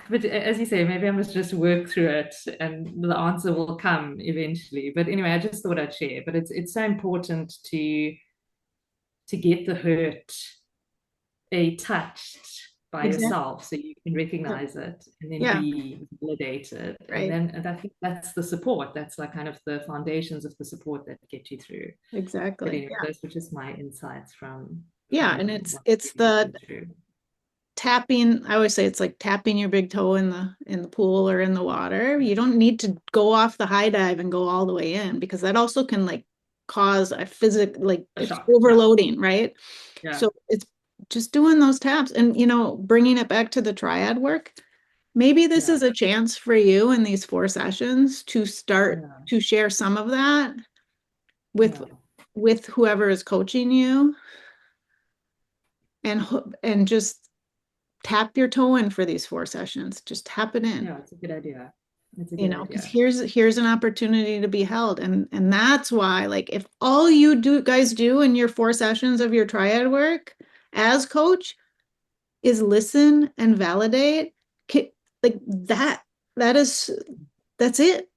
but as you say, maybe I must just work through it and the answer will come eventually. But anyway, I just thought I'd share. But it's so important to get the hurt touched by Exactly. yourself so you can recognize it and then be validated. Right. And I think that's the support. That's like kind of the foundations of the support that get you through. Exactly. But anyway, those were just my insights from and it's the tapping. I always say it's like tapping your big toe in the pool or in the water. You don't need to go off the high dive and go all the way in, because that also can like cause a physical, like it's overloading, right? So it's just doing those taps and bringing it back to the triad work. Maybe this is a chance for you in these 4 sessions to start to share some of that with whoever is coaching you, and just tap your toe in for these 4 sessions. Just tap it in. Yeah, it's a good idea. It's a good idea. Because here's an opportunity to be held. And that's why, like, if all you guys do in your 4 sessions of your triad work as coach is listen and validate, like that's it.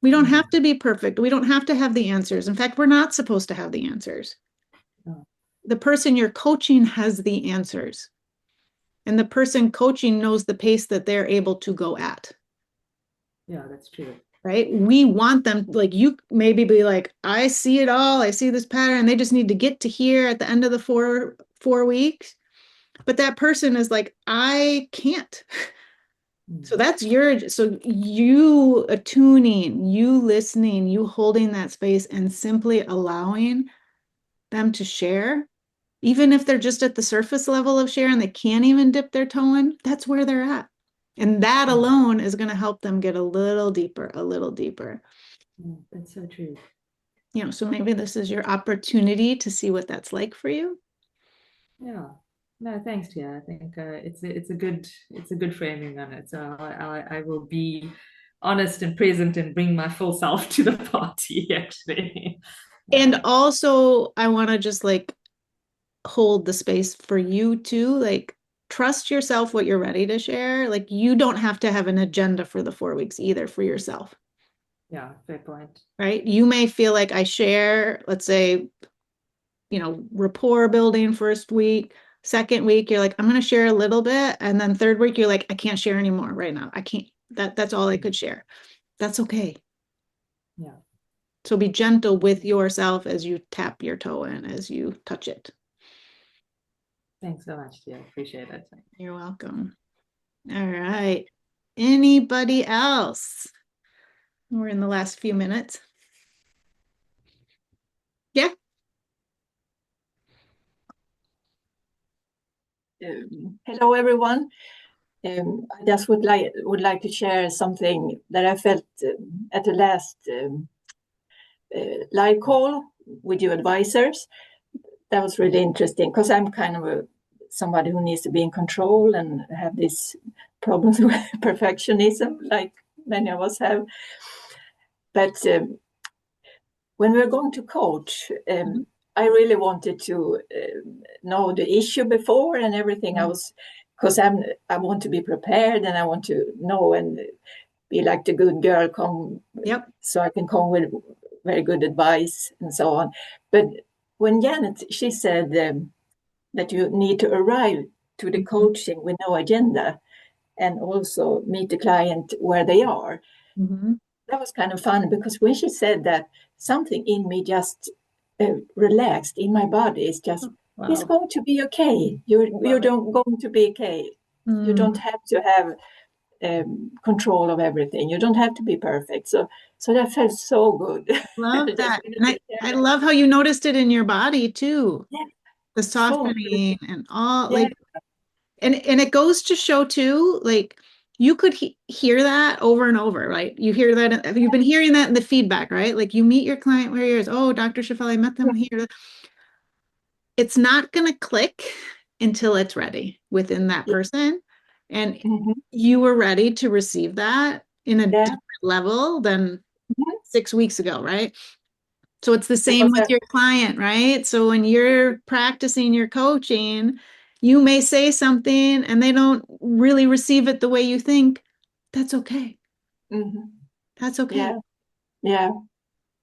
We don't have to be perfect. We don't have to have the answers. In fact, we're not supposed to have the answers. The person you're coaching has the answers. And the person coaching knows the pace that they're able to go at. Yeah, that's true. Right? We want them, like, you maybe be like, I see it all. I see this pattern. They just need to get to here at the end of the four weeks. But that person is like, I can't. So that's so you attuning, you listening, you holding that space and simply allowing them to share, even if they're just at the surface level of share and they can't even dip their toe in, that's where they're at. And that alone is going to help them get a little deeper, a little deeper. That's so true. So maybe this is your opportunity to see what that's like for you. Yeah. No, thanks, Tia. I think it's a good framing on it. So I will be honest and present and bring my full self to the party, actually. And also, I want to just like hold the space for you too. Like, trust yourself what you're ready to share. Like, you don't have to have an agenda for the 4 weeks either for yourself. Yeah, fair point. Right? You may feel like I share, let's say, rapport building first week. Second week, you're like, I'm going to share a little bit. And then third week, you're like, I can't share anymore right now. I can't, that's all I could share. That's okay. Yeah. So be gentle with yourself as you tap your toe in, as you touch it. Thanks so much, Tia. Appreciate it. You're welcome. All right. Anybody else? We're in the last few minutes. Yeah. Hello, everyone. I just would like to share something that I felt at the last live call with your advisors. That was really interesting because I'm kind of somebody who needs to be in control and have these problems with perfectionism, like many of us have. But when we're going to coach, I really wanted to know the issue before and everything. Because I want to be prepared and I want to know and be like the good girl, so I can come with very good advice and so on. But when Janet, she said that you need to arrive to the coaching with no agenda and also meet the client where they are. That was kind of fun because when she said that, something in me just relaxed in my body. It's just, it's going to be okay. You're going to be okay. You don't have to have control of everything. You don't have to be perfect. So that felt so good. Love that. And I love how you noticed it in your body too. Yeah. The So softening and all yeah. like, and it goes to show too, like you could hear that over and over, right? You hear that, you've been hearing that in the feedback, right? Like you meet your client where you're, oh, Dr. Shafel, I met them here. It's not going to click until it's ready within that person. And you were ready to receive that in a different level than 6 weeks ago, right? So it's the same with your client, right? So when you're practicing your coaching, you may say something and they don't really receive it the way you think. That's okay. That's okay. Yeah.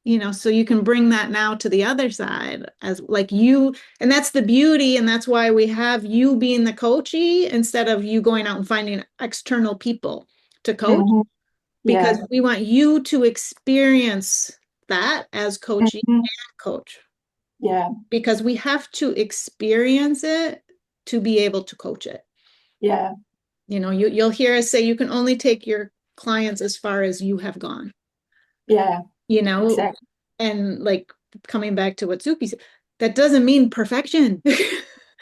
You know, so you can bring that now to the other side as like you, and that's the beauty. And that's why we have you being the coachee instead of you going out and finding external people to coach, because we want you to experience that as coachee and coach. Yeah. Because we have to experience it to be able to coach it. Yeah. You know, you'll hear us say you can only take your clients as far as you have gone. Yeah. You know, exactly. And like coming back to what Suki said, that doesn't mean perfection.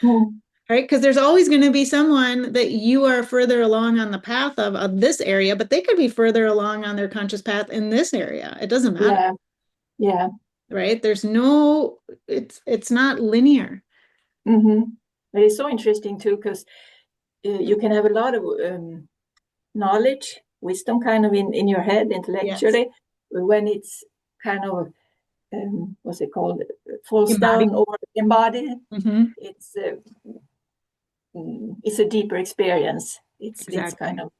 Right? Because there's always going to be someone that you are further along on the path of this area, but they could be further along on their conscious path in this area. It doesn't matter. Yeah. Right? There's no, it's not linear. But it's so interesting too, because you can have a lot of knowledge, wisdom kind of in your head intellectually, but when it's kind of, what's it called, falls down or embodied, it's a deeper experience. It's kind of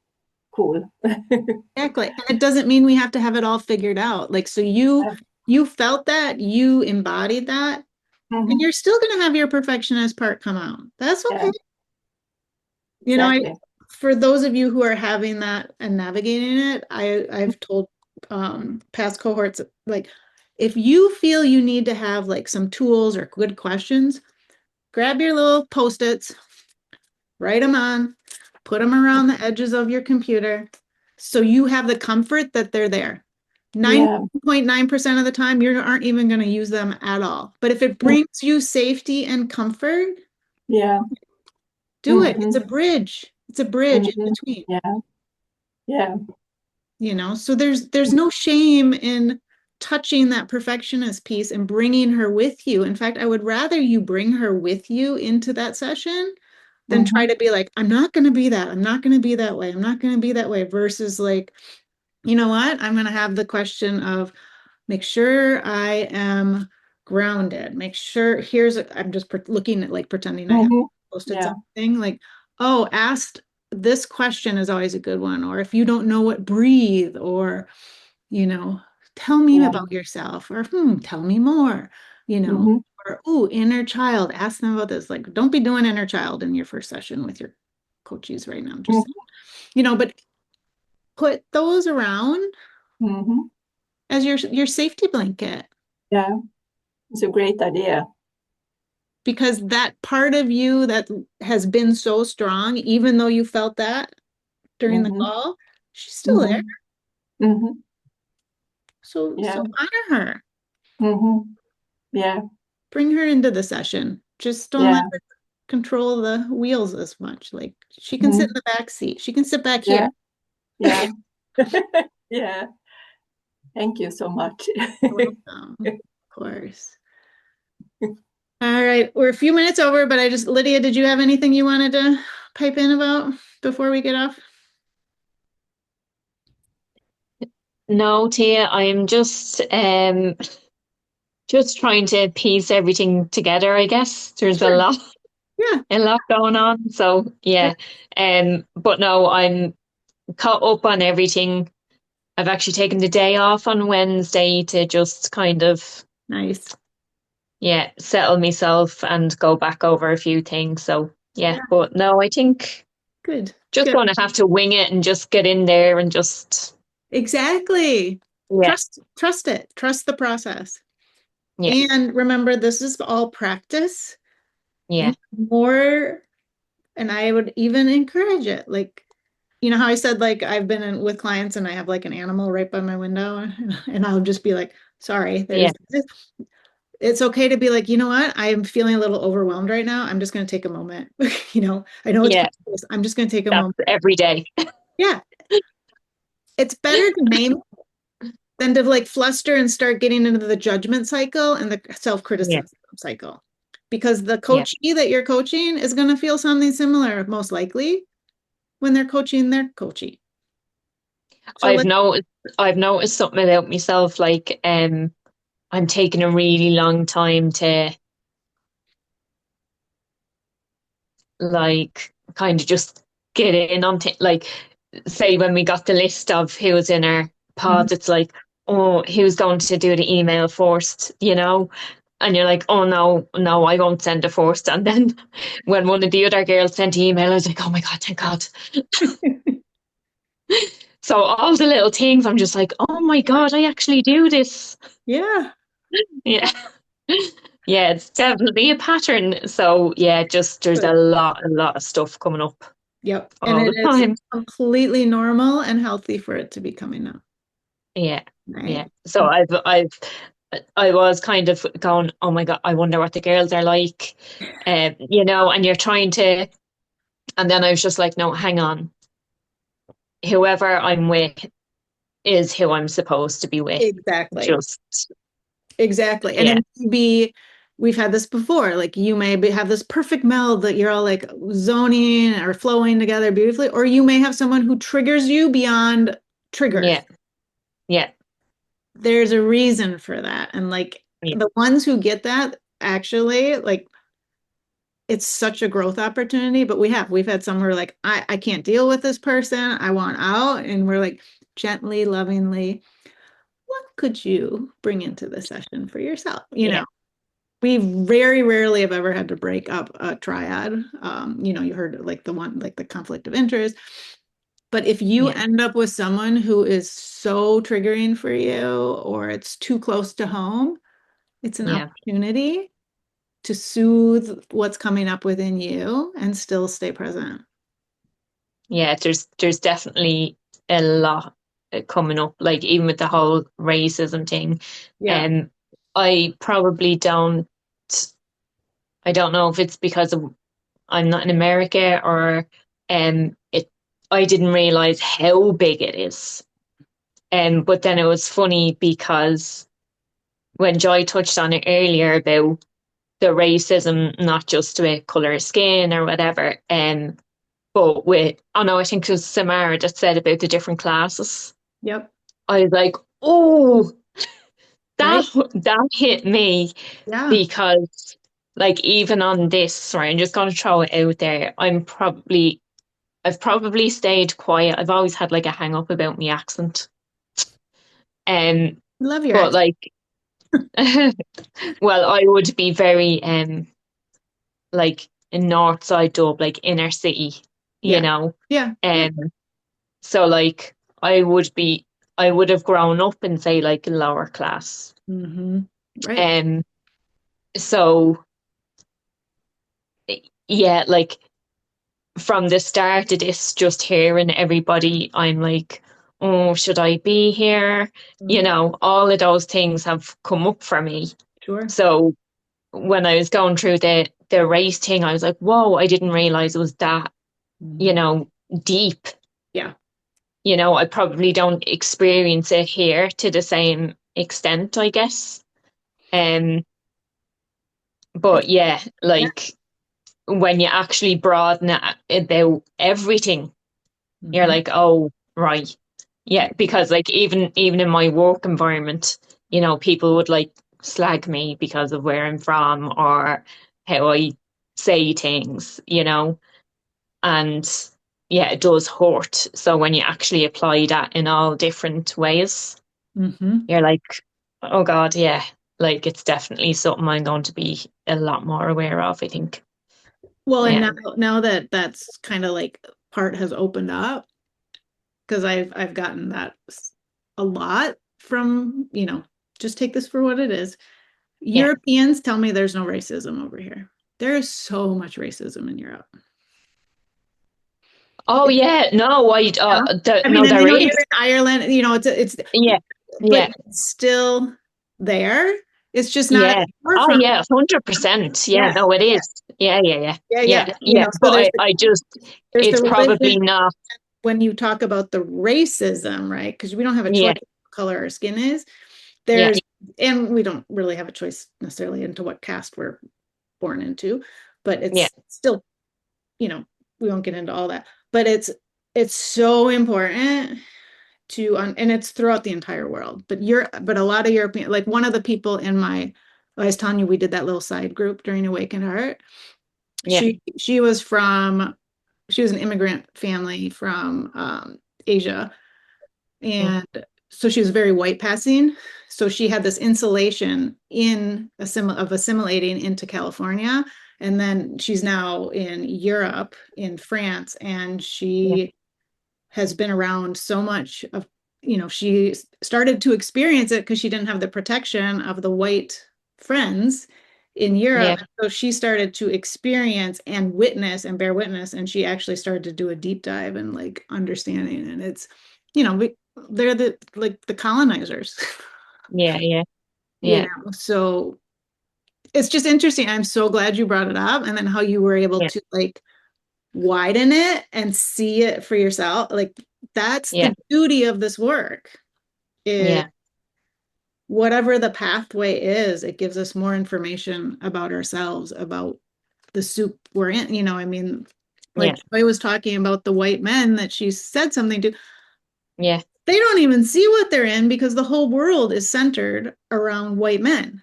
cool. Exactly. And it doesn't mean we have to have it all figured out. Like, so you felt that, you embodied that, and you're still going to have your perfectionist part come out. That's okay. You know, for those of you who are having that and navigating it, I've told past cohorts, like, if you feel you need to have like some tools or good questions, grab your little Post-its, write them on, put them around the edges of your computer so you have the comfort that they're there. 9.9% of the time, you aren't even going to use them at all. But if it brings you safety and comfort, do it. It's a bridge. It's a bridge in between. Yeah. You know, so there's no shame in touching that perfectionist piece and bringing her with you. In fact, I would rather you bring her with you into that session than try to be like, I'm not going to be that. I'm not going to be that way. I'm not going to be that way. Versus like, you know what? I'm going to have the question of make sure I am grounded. Make sure I'm just looking at like pretending I have posted something like, oh, asked this question is always a good one. Or if you don't know what, breathe, or, you know, tell me about yourself, or tell me more, you know, or inner child, ask them about this. Like, don't be doing inner child in your first session with your coaches right now. Just, you know, but put those around as your safety blanket. Yeah, it's a great idea. Because that part of you that has been so strong, even though you felt that during the call, she's still there. So honor her. Yeah. Bring her into the session. Just don't let her control the wheels as much. Like she can sit in the back seat. She can sit back here. Yeah. Yeah. Thank you so much. Welcome. Of course. All right, we're a few minutes over, but Lydia, did you have anything you wanted to pipe in about before we get off? No, Tia, I'm just trying to piece everything together, I guess. There's Sure. Yeah. a lot going on. So yeah. But no, I'm caught up on everything. I've actually taken the day off on Wednesday to just kind of, Nice. yeah, settle myself and go back over a few things. So yeah, Yeah. but no, I think Good. just Good. gonna have to wing it and just get in there and just, Exactly. yeah, Trust it. Trust the process. yeah, And remember, this is all practice yeah, and more, and I would even encourage it. Like, you know how I said, like, I've been in with clients and I have like an animal right by my window, and I'll just be like, sorry, yeah, there's this. It's okay to be like, you know what? I am feeling a little overwhelmed right now. I'm just going to take a moment. I know it's yeah. practice. I'm just going to take a That's moment. every day. Yeah. It's better to name than to like fluster and start getting into the judgment cycle and the Yeah, self-criticism cycle. Because the yeah. coachee that you're coaching is going to feel something similar, most likely, when they're coaching their coachee. So I've let's, noticed I've noticed something about myself, like I'm taking a really long time to like kind of just get in on like say when we got the list of who's in our Mhm. pods, it's like, oh, who's going to do the email first, you know? And you're like, oh no, no, I won't send it first. And then when one of the other girls sent the email, I was like, oh my God, thank God. So all the little things, I'm just like, oh my God, I actually do this. Yeah. Yeah. Yeah, it's definitely a pattern. So yeah, just there's Good. a lot of stuff coming up Yep. And all it the is time. completely normal and healthy for it to be coming up, Yeah, yeah. right? So I was kind of going, oh my God, I wonder what the girls are like. And you're trying to, and then I was just like, no, hang on. Whoever I'm with is who I'm supposed to be with. Exactly. Just, Exactly. And yeah, it may be, we've had this before, like you may have this perfect meld that you're all like zoning or flowing together beautifully, or you may have someone who triggers you beyond triggers. yeah, yeah, There's a reason for that. And like yeah, the ones who get that actually, like it's such a growth opportunity, but we've had some who are like, I can't deal with this person. I want out. And we're like gently, lovingly, what could you bring into the session for yourself? yeah, We very rarely have ever had to break up a triad. You heard like the one, like the conflict of interest. But if you yeah, end up with someone who is so triggering for you or it's too close to home, it's an yeah. opportunity to soothe what's coming up within you and still stay present. Yeah, there's definitely a lot coming up, like even with the whole racism thing. Yeah. Um, I probably I don't know if it's because I'm not in America or it I didn't realize how big it is. But then it was funny because when Joy touched on it earlier about the racism, not just with colour of skin or whatever, but oh no, I think it was Samara that said about the different classes. Yep. I was like, oh, that Right. that hit me Yeah. because like even on this, right, I'm just gonna throw it out there. I've probably stayed quiet. I've always had like a hang up about my accent. Um, Love your but accent. like well, I would be very like in North Side Dub, like inner city, you Yeah. know. Yeah. Yeah. Um so like I would be I would have grown up in say like lower class. Hmm. Right. Um so yeah, like from the start of this, just hearing everybody, I'm like, oh, should I be here? You Mhm. know, all of those things have come up for me. Sure. So when I was going through the race thing, I was like, whoa, I didn't realize it was that, you Mhm. know, deep. Yeah. I probably don't experience it here to the same extent, I guess. Um, But yeah, Yeah. like when you actually broaden it about everything, you're Mhm. like, oh, right. Yeah, because like even in my work environment, people would like slag me because of where I'm from or how I say things. And yeah, it does hurt. So when you actually apply that in all different ways, Mhm. you're like, oh God, yeah, like it's definitely something I'm going to be a lot more aware of, I think. Well, and Yeah, now that that's kind of like part has opened up, because I've gotten that a lot from, just take this for what it is. yeah. Europeans tell me there's no racism over here. There is so much racism in Europe. Oh It's, yeah, no, yeah. I mean, no, and I there know you're is. in Ireland, it's Yeah, but yeah, it's still there. It's just not at yeah. the Oh forefront. yeah, 100%. Yeah, Yeah, no, it yeah, is. Yeah, yeah, yeah, yeah, yeah. yeah, yeah. So But I just, there's the it's religion probably not. when you talk about the racism, right? Because we don't have a choice Yeah, what color our skin is. yeah, There's, and we don't really have a choice necessarily into what caste we're born into, but yeah, it's still, you know, we won't get into all that. But it's so important to, and it's throughout the entire world. But a lot of European, like one of the people in I was telling you, we did that little side group during Awakened Heart. yeah, She was an immigrant family from Asia, mm, and so she was very white passing. So she had this insulation of assimilating into California, and then she's now in Europe, in France, and yeah, she has been around so much of, she started to experience it because she didn't have the protection of the white friends in yeah, Europe. So she started to experience and witness and bear witness, and she actually started to do a deep dive and like understanding. And it's, they're the colonizers, yeah, yeah, yeah, So it's just interesting. I'm so glad you brought it up, and then how you were able yeah, to like widen it and see it for yourself. Like that's yeah, the beauty of this work is yeah, whatever the pathway is, it gives us more information about ourselves, about the soup we're in. I mean, like yeah, Joy was talking about the white men that she said something to, yeah, they don't even see what they're in because the whole world is centered around white men.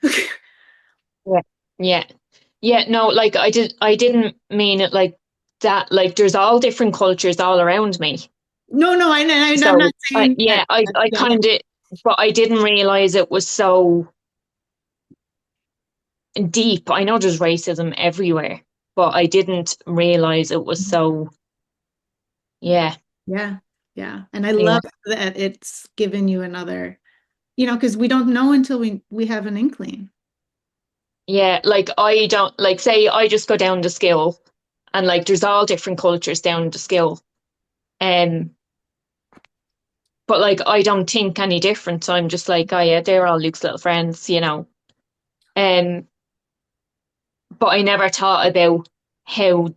yeah, yeah. Yeah, no, like I didn't mean it like that. Like there's all different cultures all around me. No, I'm So not saying that. I kind of, but I didn't realize it was so deep. I know there's racism everywhere, but I didn't realize it was so, yeah, Yeah, yeah. And I yeah, love that it's given you another, because we don't know until we have an inkling. yeah. Like I don't, like, say I just go down to skill and like there's all different cultures down to skill. Um, but like I don't think any different. So I'm just like, oh yeah, they're all Luke's little friends. Um, but I never thought about how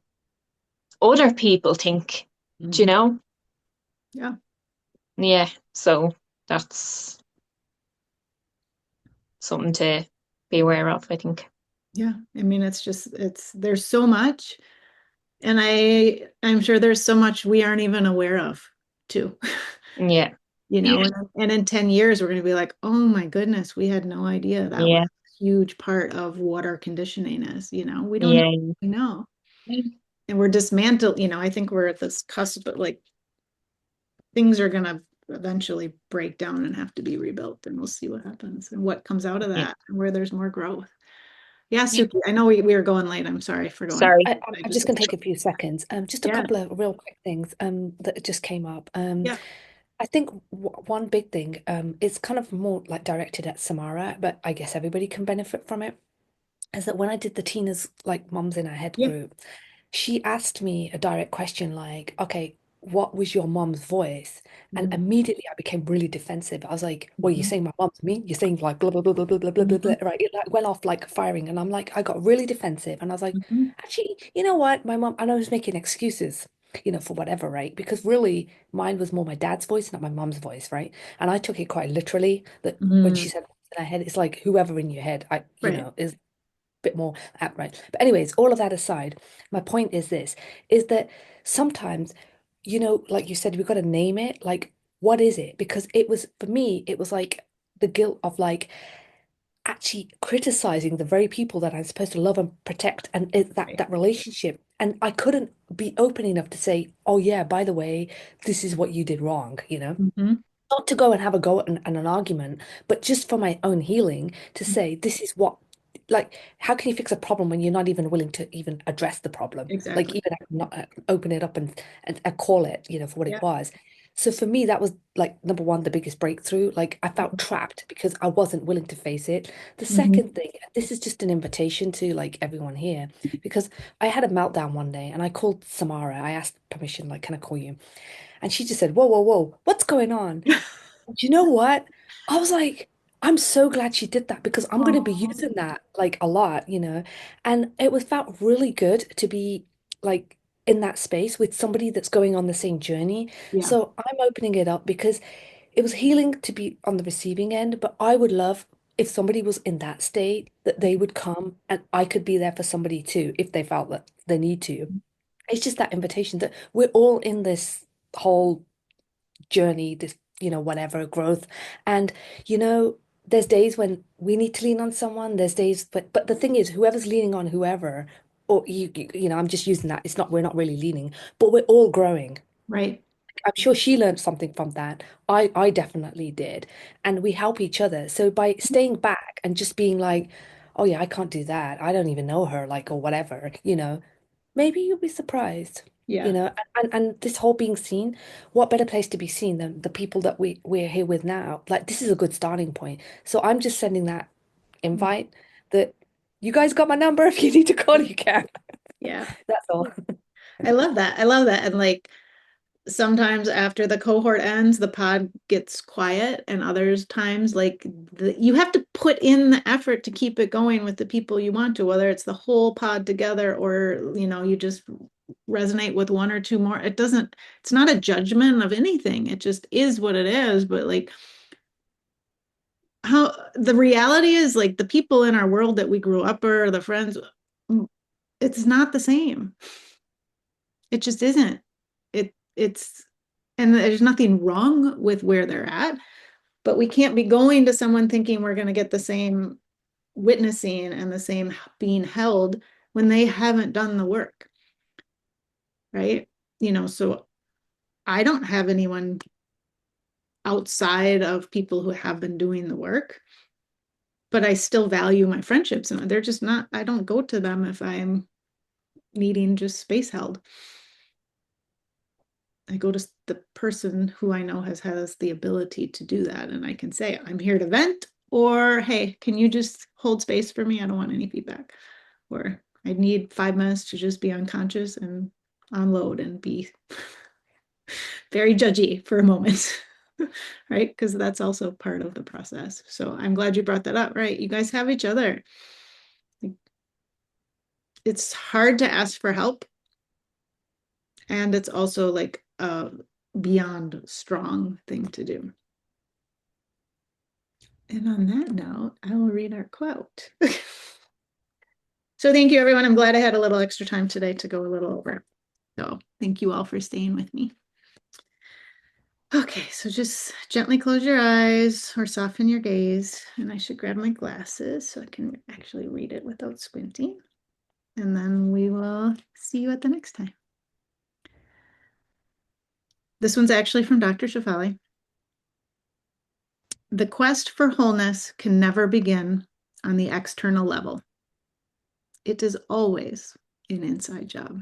other people think, do you Mhm. know? Yeah, Yeah, so that's something to be aware of, I think. yeah. I mean, there's so much, and I'm sure there's so much we aren't even aware of too. Yeah, And in 10 years, we're going to be like, oh my goodness, we had no idea that was yeah, a huge part of what our conditioning is. We don't know. yeah, We know. And we're dismantled. I think we're at this cusp, but like things are going to eventually break down and have to be rebuilt. And we'll see what happens and what comes out of yeah. that and where there's more growth. Yeah, Suki, I know we were going late. I'm sorry for going. Sorry. I I'm just, just going to take a few seconds. Just a yeah, couple of real quick things that just came up. yeah. I think w one big thing is kind of more like directed at Samara, but I guess everybody can benefit from it. Is that when I did the Tina's like Moms in Our Head Yeah. group, she asked me a direct question like, okay, what was your mom's voice? And Mhm. immediately I became really defensive. I was like, well, you're Mhm. saying my mom's me? You're saying like blah, blah, blah, blah, blah, blah, blah, blah, blah, Mhm. right? It like went off like firing. And I'm like, I got really defensive. And I was like, Mhm. actually, you know what? My mom, and I was making excuses, for whatever, right? Because really mine was more my dad's voice, not my mom's voice, right? And I took it quite literally that when Mhm. she said in her head, it's like whoever in your head, Right. is bit more outright. But anyways, all of that aside, my point is this, is that sometimes, like you said, we've got to name it. Like, what is it? Because it was, for me, it was like the guilt of like actually criticizing the very people that I'm supposed to love and protect and that relationship. And I couldn't be open enough to say, oh yeah, by the way, this is what you did wrong, Mm-hmm. Not to go and have a go and an argument, but just for my own healing to say, this is what, like, how can you fix a problem when you're not even willing to even address the problem? Like, Exactly. even not open it up and call it, for what Yeah. it was. So for me, that was like number one, the biggest breakthrough. Like, I felt trapped because I wasn't willing to face it. The Mm-hmm. second thing, this is just an invitation to like everyone here, because I had a meltdown one day and I called Samara. I asked permission, like, can I call you? And she just said, whoa, whoa, whoa, what's going on? Do you know what? I was like, I'm so glad she did that because I'm going to be Aw. using that like a lot. And it was felt really good to be like in that space with somebody that's going on the same journey. Yeah. So I'm opening it up because it was healing to be on the receiving end, but I would love if somebody was in that state that they would come and I could be there for somebody too if they felt that they need to. It's just that invitation that we're all in this whole journey, this, whatever growth. And, you know, there's days when we need to lean on someone, there's days, but the thing is, whoever's leaning on whoever, or I'm just using that. It's not, we're not really leaning, but we're all growing. Right. I'm sure she learned something from that. I definitely did. And we help each other. So by staying back and just being like, oh yeah, I can't do that. I don't even know her, like, or whatever, maybe you'll be surprised. Yeah. And this whole being seen, what better place to be seen than the people that we're here with now? Like, this is a good starting point. So I'm just sending that invite that you guys got my number. If you need to call, you can. Yeah. That's all. I love that. I love that. And like sometimes after the cohort ends, the pod gets quiet, and others times like you have to put in the effort to keep it going with the people you want to, whether it's the whole pod together or you just resonate with one or two more. It's not a judgment of anything. It just is what it is. But like how the reality is, like the people in our world that we grew up or the friends, it's not the same. It just isn't. It's and there's nothing wrong with where they're at, but we can't be going to someone thinking we're going to get the same witnessing and the same being held when they haven't done the work, right? So I don't have anyone outside of people who have been doing the work, but I still value my friendships, and they're just not, I don't go to them if I'm needing just space held. I go to the person who I know has the ability to do that. And I can say, I'm here to vent, or hey, can you just hold space for me? I don't want any feedback. Or I need 5 minutes to just be unconscious and unload and be very judgy for a moment. Right? Because that's also part of the process. So I'm glad you brought that up. Right? You guys have each other. It's hard to ask for help. And it's also like a beyond strong thing to do. And on that note, I will read our quote. So thank you, everyone. I'm glad I had a little extra time today to go a little over. So thank you all for staying with me. Okay, so just gently close your eyes or soften your gaze. And I should grab my glasses so I can actually read it without squinting. And then we will see you at the next time. This one's actually from Dr. Shefali. The quest for wholeness can never begin on the external level. It is always an inside job.